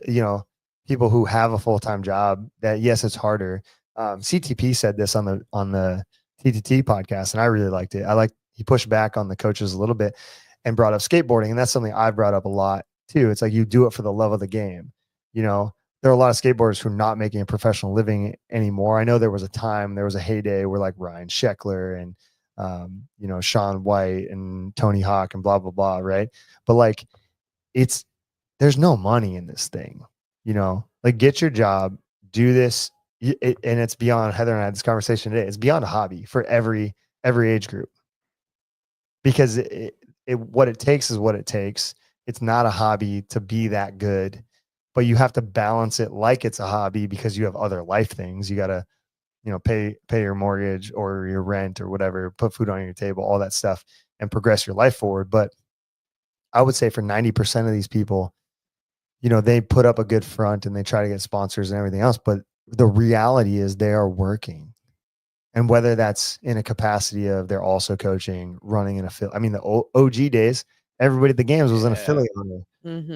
people who have a full-time job that, yes, it's harder. CTP said this on the TTT podcast, and I really liked it. He pushed back on the coaches a little bit and brought up skateboarding. And that's something I've brought up a lot too. It's like, you do it for the love of the game. There are a lot of skateboarders who are not making a professional living anymore. I know there was a heyday where like Ryan Sheckler and, Sean White and Tony Hawk and blah, blah, blah. Right. But like, there's no money in this thing, like, get your job, do this. And it's beyond, Heather and I had this conversation today. It's beyond a hobby for every age group, because what it takes is what it takes. It's not a hobby to be that good, but you have to balance it like it's a hobby, because you have other life things. You got to, pay your mortgage or your rent or whatever, put food on your table, all that stuff, and progress your life forward. But I would say for 90% of these people, they put up a good front and they try to get sponsors and everything else. But the reality is they are working. And whether that's in a capacity of they're also coaching, running an affiliate. I mean, the OG days, everybody at the games was an affiliate owner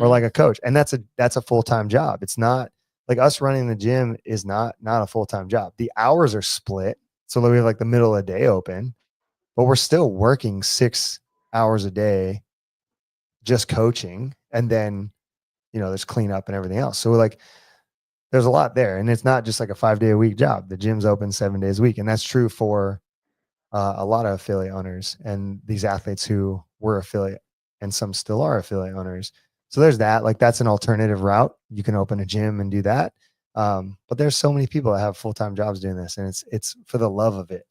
or like a coach. And that's a full-time job. It's not like us running the gym is not a full-time job. The hours are split. So we have like the middle of the day open, but we're still working 6 hours a day just coaching. And then, there's cleanup and everything else. So like, there's a lot there, and it's not just like a 5-day-a-week job. The gym's open 7 days a week. And that's true for a lot of affiliate owners and these athletes who were affiliate, and some still are affiliate owners. So there's that, like, that's an alternative route. You can open a gym and do that. But there's so many people that have full-time jobs doing this, and it's for the love of it.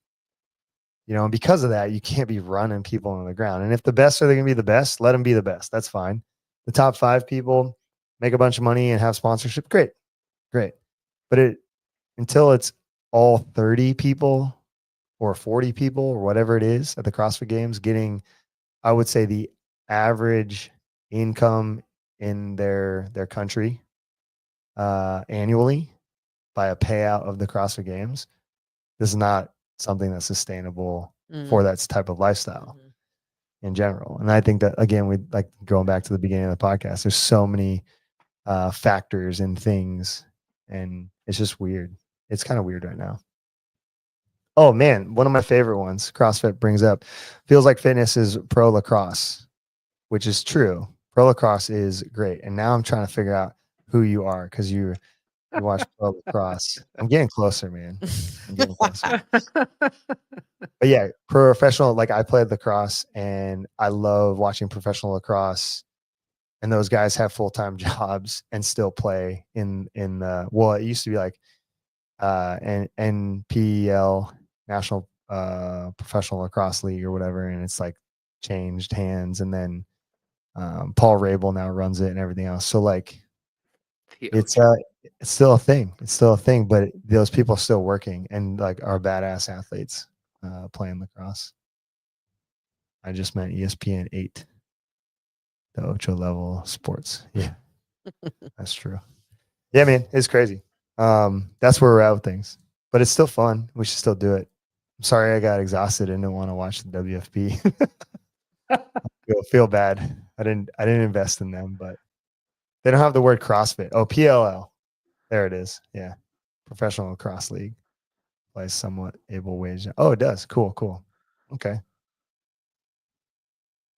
And because of that, you can't be running people on the ground. And if the best are they going to be the best, let them be the best. That's fine. The top 5 people make a bunch of money and have sponsorship. Great. But until it's all 30 people or 40 people or whatever it is at the CrossFit Games getting, I would say, the average income in their country annually by a payout of the CrossFit Games, this is not something that's sustainable for that type of lifestyle in general. And I think that, again, we like going back to the beginning of the podcast, there's so many factors and things, and it's just weird. It's kind of weird right now. Oh man, one of my favorite ones CrossFit brings up, feels like fitness is pro lacrosse, which is true. Pro lacrosse is great. And now I'm trying to figure out who you are, because you watch pro lacrosse. I'm getting closer, man. I'm getting closer. But yeah, professional, like, I played lacrosse and I love watching professional lacrosse. And those guys have full-time jobs and still play in the, well, it used to be like NPL, National Professional Lacrosse League or whatever, and it's like changed hands, and then Paul Rabel now runs it and everything else. So like, it's still a thing. It's still a thing, but those people are still working and like are badass athletes playing lacrosse. I just meant ESPN 8. The Ocho level sports. Yeah, that's true. Yeah, man, it's crazy. That's where we're at with things, but it's still fun. We should still do it. I'm sorry I got exhausted and didn't want to watch the WFP. feel bad. I didn't invest in them, but they don't have the word CrossFit. Oh, PLL. There it is. Yeah. Professional Lacrosse League. Plays somewhat able wage. Oh, it does. Cool. Okay.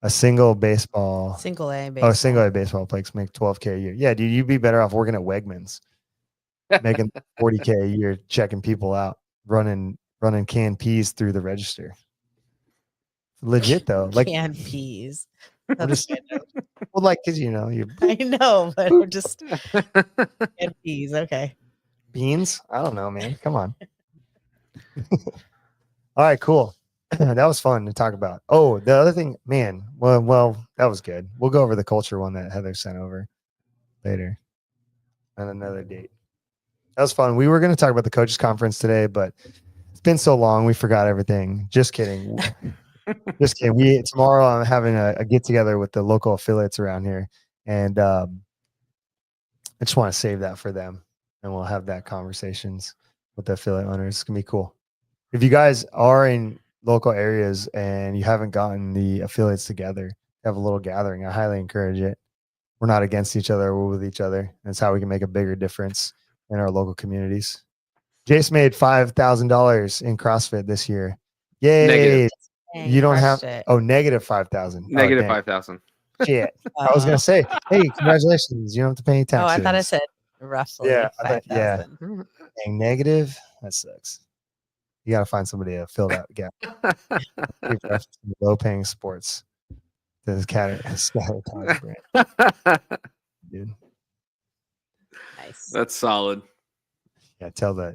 A single A baseball. Single A players make $12K a year. Yeah, dude, you'd be better off working at Wegmans, making $40K a year, checking people out, running canned peas through the register. Legit though, like canned peas. I'm just saying, Well, like, cause you know, you I know, but I'm just and peas. Okay. beans. I don't know, man. Come on. All right, cool. That was fun to talk about. Oh, the other thing, man. Well, that was good. We'll go over the culture one that Heather sent over later on another date. That was fun. We were going to talk about the coaches conference today, but it's been so long, we forgot everything. Just kidding. Just kidding. Tomorrow I'm having a get together with the local affiliates around here, and I just want to save that for them, and we'll have that conversations with the affiliate owners. It's gonna be cool. If you guys are in local areas and you haven't gotten the affiliates together, have a little gathering, I highly encourage it. We're not against each other, we're with each other. That's how we can make a bigger difference in our local communities. Jace made $5,000 in CrossFit this year. Yay. Negative. Dang, You don't have crushed it. negative 5,000. Negative Oh, dang. 5,000. Shit. I was gonna say, hey, congratulations. You don't have to pay any taxes. Oh, I thought I said roughly Yeah, I thought- 5,000. Dang, negative. That sucks. You gotta find somebody to fill that gap. Low paying sports. This scattercons brand, dude. Nice. That's solid. Yeah, tell the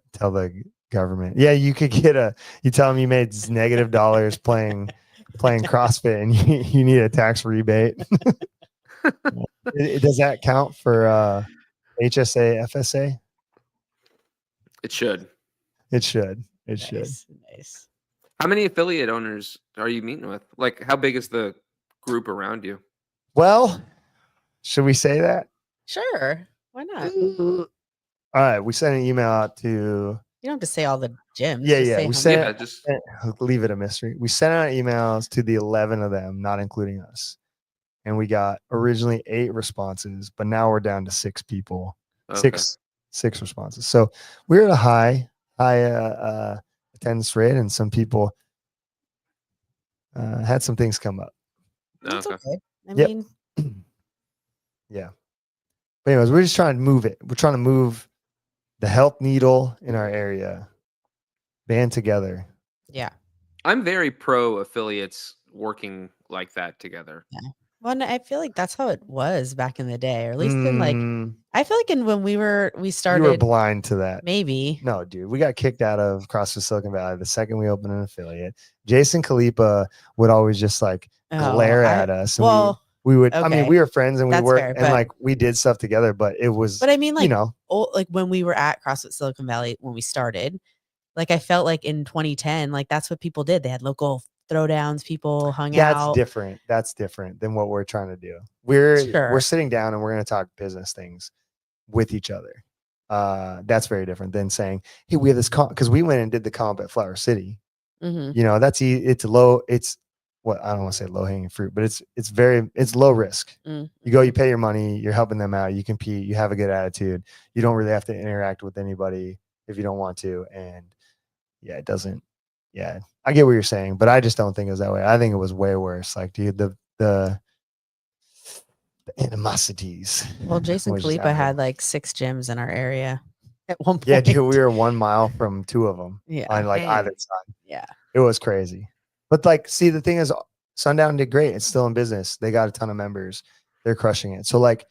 government. Yeah, you could get you tell them you made negative dollars playing CrossFit and you need a tax rebate. Does that count for HSA, FSA? It should. It should. It Nice. should. Nice. How many affiliate owners are you meeting with? Like, how big is the group around you? Well, should we say that? Sure. Why not? All right. We sent an email out to. You don't have to say all the gyms. Yeah, Just yeah. say We how sent many. it. Just leave it a mystery. We sent out emails to the 11 of them, not including us, and we got originally 8 responses, but now we're down to 6 people. Okay. Six responses. So we're at a high attendance rate, and some people had some things come up. That's Okay. okay. I Yep. mean, Yeah. But anyways, we're just trying to move it. We're trying to move the health needle in our area. Band together. yeah. I'm very pro affiliates working like that together. Well, and I feel like that's how it was back in the day, or at least in like, I feel like when we you were started, blind to that. maybe. No, dude, we got kicked out of CrossFit Silicon Valley the second we opened an affiliate. Jason Kalipa would always just like glare at us. And Well, we would, I mean, okay. we were friends and we That's worked fair, and but- like we did stuff together, but it was, but I mean, like, you know, like when we were at CrossFit Silicon Valley, when we started, like I felt like in 2010, like that's what people did. They had local throwdowns, people hung out. That's different than what we're trying to do. We're Sure. sitting down and we're going to talk business things with each other. That's very different than saying, hey, we have this comp, because we went and did the comp at Flower City. Mhm. You know, it's low. It's what I don't want to say low hanging fruit, but it's low risk. Mm. You go, you pay your money, you're helping them out, you compete, you have a good attitude. You don't really have to interact with anybody if you don't want to. And yeah, it doesn't. Yeah, I get what you're saying, but I just don't think it was that way. I think it was way worse. Like, dude, the animosities. Well, Jason was just Kalipa out had here. like 6 gyms in our area at one point. Yeah, dude, we were 1 mile from 2 of them Yeah. on like Dang. either side. Yeah. It was crazy. But like, see, the thing is, Sundown did great. It's still in business. They got a ton of members. They're crushing it. So like,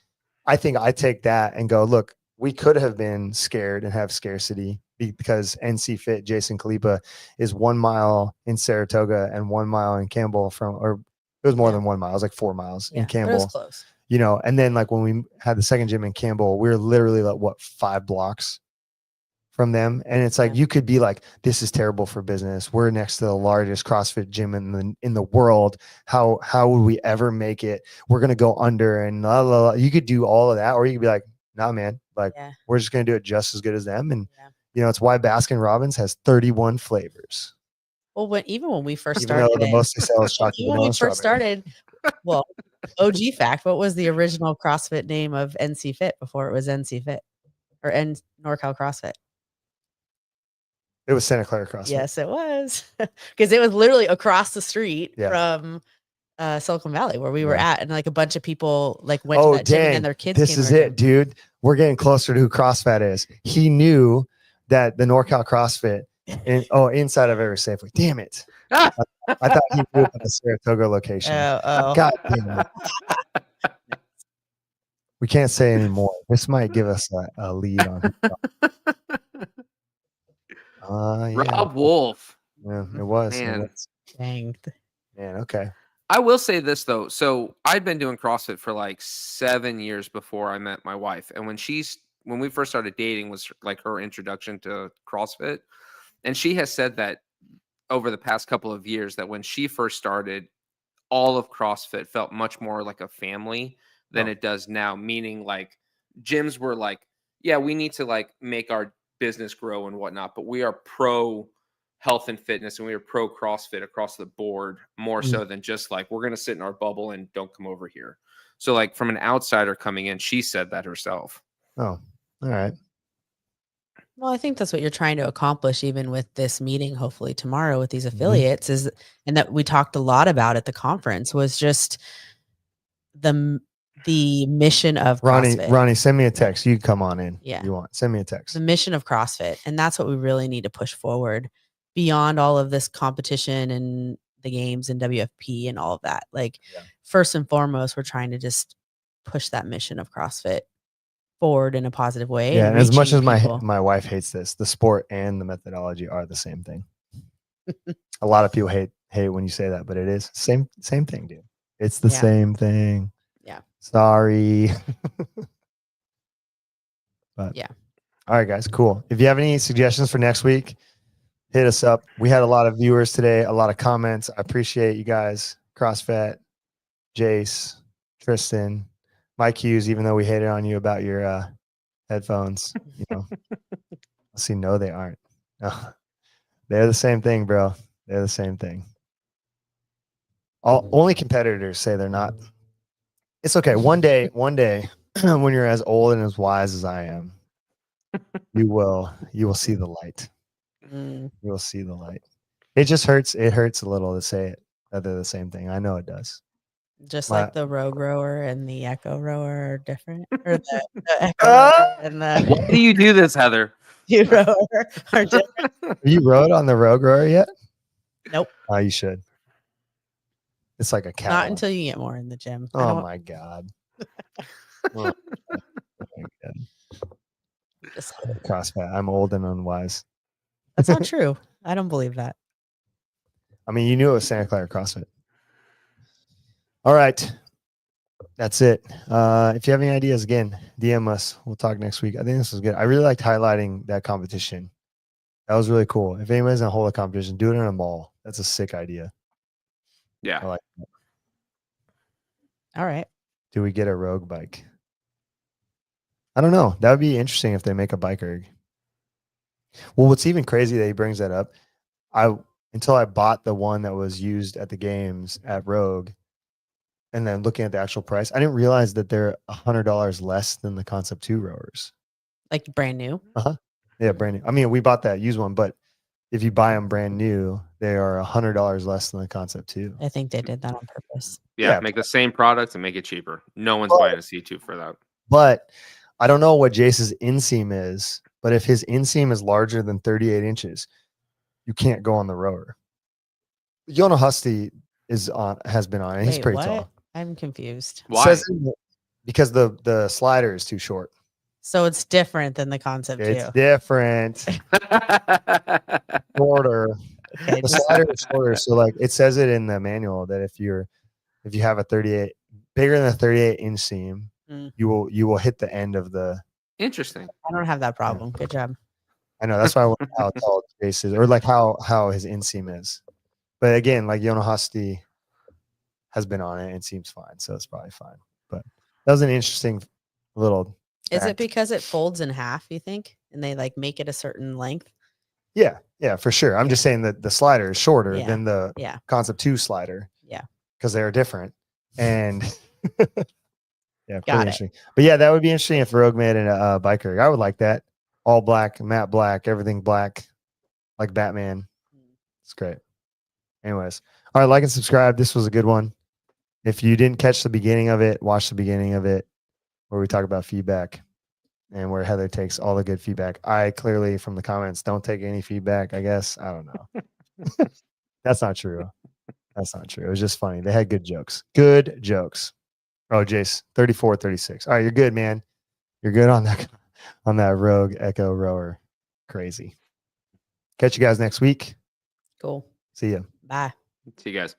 I think I take that and go, look, we could have been scared and have scarcity because NC Fit, Jason Kalipa, is 1 mile in Saratoga and 1 mile in Campbell or it was more Yeah. than 1 mile. It was like 4 miles Yeah, in but it Campbell. was close. You know, and then like when we had the second gym in Campbell, we were literally like 5 blocks from them. And it's like, Yeah. you could be like, this is terrible for business. We're next to the largest CrossFit gym in the world. How would we ever make it? We're going to go under and blah, blah, blah. You could do all of that, or you could be like, nah, man, like Yeah. we're just going to do it just as good as them. And, Yeah. you know, it's why Baskin Robbins has 31 flavors. Well, even when we first Even started, though the most they sell is chocolate even when vanilla we first strawberry. started, well, OG fact, what was the original CrossFit name of NC Fit before it was NC Fit or NorCal CrossFit? It was Santa Clara CrossFit. Yes, it was, because it was literally across the street Yeah. from Silicon Valley where we were Yeah. at, and like a bunch of people like went Oh, to that gym and dang. then their kids. This came is to our it, gym. dude. We're getting closer to who CrossFit is. He knew that the NorCal CrossFit inside of every Safeway. Damn it. I thought he knew about the Saratoga location. Oh, God damn it. can't say anymore. This might give us a lead on. Yeah, Rob Wolf. yeah, it was. It Man. was. Dang. Man, okay. I will say this though. So I'd been doing CrossFit for like 7 years before I met my wife. And when we first started dating was like her introduction to CrossFit. And she has said that over the past couple of years that when she first started, all of CrossFit felt much more like a family than Oh. it does now. Meaning like gyms were like, yeah, we need to like make our business grow and whatnot, but we are pro health and fitness and we are pro CrossFit across the board more Mm. so than just like we're gonna sit in our bubble and don't come over here. So like from an outsider coming in, she said that herself. Oh, all right. Well, I think that's what you're trying to accomplish even with this meeting, hopefully tomorrow with these Mhm. affiliates and that we talked a lot about at the conference was just the mission of CrossFit. Ronnie, send me a text. You come on in. Yeah. You want? Send me a text. The mission of CrossFit. And that's what we really need to push forward beyond all of this competition and the games and WFP and all of that. Like first and foremost, we're trying to just push that mission of CrossFit forward in a positive way. Yeah, and as much as people. my wife hates this, the sport and the methodology are the same thing. A lot of people hate when you say that, but it is same thing, dude. It's the same thing. Yeah. Sorry. But yeah. All right, guys, cool. If you have any suggestions for next week, hit us up. We had a lot of viewers today, a lot of comments. I appreciate you guys. CrossFit, Jace, Tristan, Mike Hughes, even though we hated on you about your headphones, you know. See, no, they aren't. No. They're the same thing, bro. They're the same thing. Only competitors say they're not. It's okay. One day, when you're as old and as wise as I am, you will see the light. You will see the light. It just hurts. It hurts a little to say it that they're the same thing. I know it does. Just like the Rogue Rower and the Echo Rower are different, or the Echo Rower and the Why do you do this, Heather? You Rower are different. Have you rode on the Rogue Rower yet? Nope. Oh, you should. It's like a cat. Not until you get more in the gym. Oh my god. Oh my god. Just CrossFit. I'm old and unwise. That's not true. I don't believe that. I mean, you knew it was Santa Clara CrossFit. All right. That's it. If you have any ideas, again, DM us. We'll talk next week. I think this was good. I really liked highlighting that competition. That was really cool. If anybody's gonna hold a competition, do it in a mall. That's a sick idea. Yeah. I like that. All right. Do we get a rogue bike? I don't know. That would be interesting if they make a bike erg. Well, what's even crazy that he brings that up, until I bought the one that was used at the games at Rogue, and then looking at the actual price, I didn't realize that they're $100 less than the Concept 2 rowers. Like brand new? Yeah, brand new. I mean, we bought that used one, but if you buy them brand new, they are $100 less than the Concept 2. I think they did that on purpose. Yeah, make the same product and make it cheaper. No one's buying a C2 for that. But I don't know what Jace's inseam is, but if his inseam is larger than 38 inches, you can't go on the rower. Yona Husty has been on it. He's pretty tall. I'm confused. Why? Because the slider is too short. So it's different than the Concept 2. It's different. Shorter. Okay, The slider is shorter. So like it says it in the manual that if you have a 38 bigger than a 38 inch seam, you will hit the end of the. Interesting. I don't have that problem. Good job. I know, that's why I wonder how tall his base is, or like how his inseam is. But again, like Yona Husty has been on it and seems fine, so it's probably fine. But that was an interesting little. Is it because it folds in half, you think? And they like make it a certain length? Yeah, for sure. I'm just saying that the slider is shorter than the Yeah. Concept 2 slider. Yeah. Because they're different. And yeah, pretty Got it. interesting. But yeah, that would be interesting if Rogue made a biker. I would like that. All black, matte black, everything black, like Batman. It's great. Anyways, all right, like and subscribe. This was a good one. If you didn't catch the beginning of it, watch the beginning of it where we talk about feedback and where Heather takes all the good feedback. I clearly, from the comments, don't take any feedback, I guess. I don't know. That's not true. That's not true. It was just funny. They had good jokes. Good jokes. Oh, Jace, 34, 36. All right, you're good, man. You're good on that Rogue Echo rower. Crazy. Catch you guys next week. Cool. See ya. Bye. See you guys.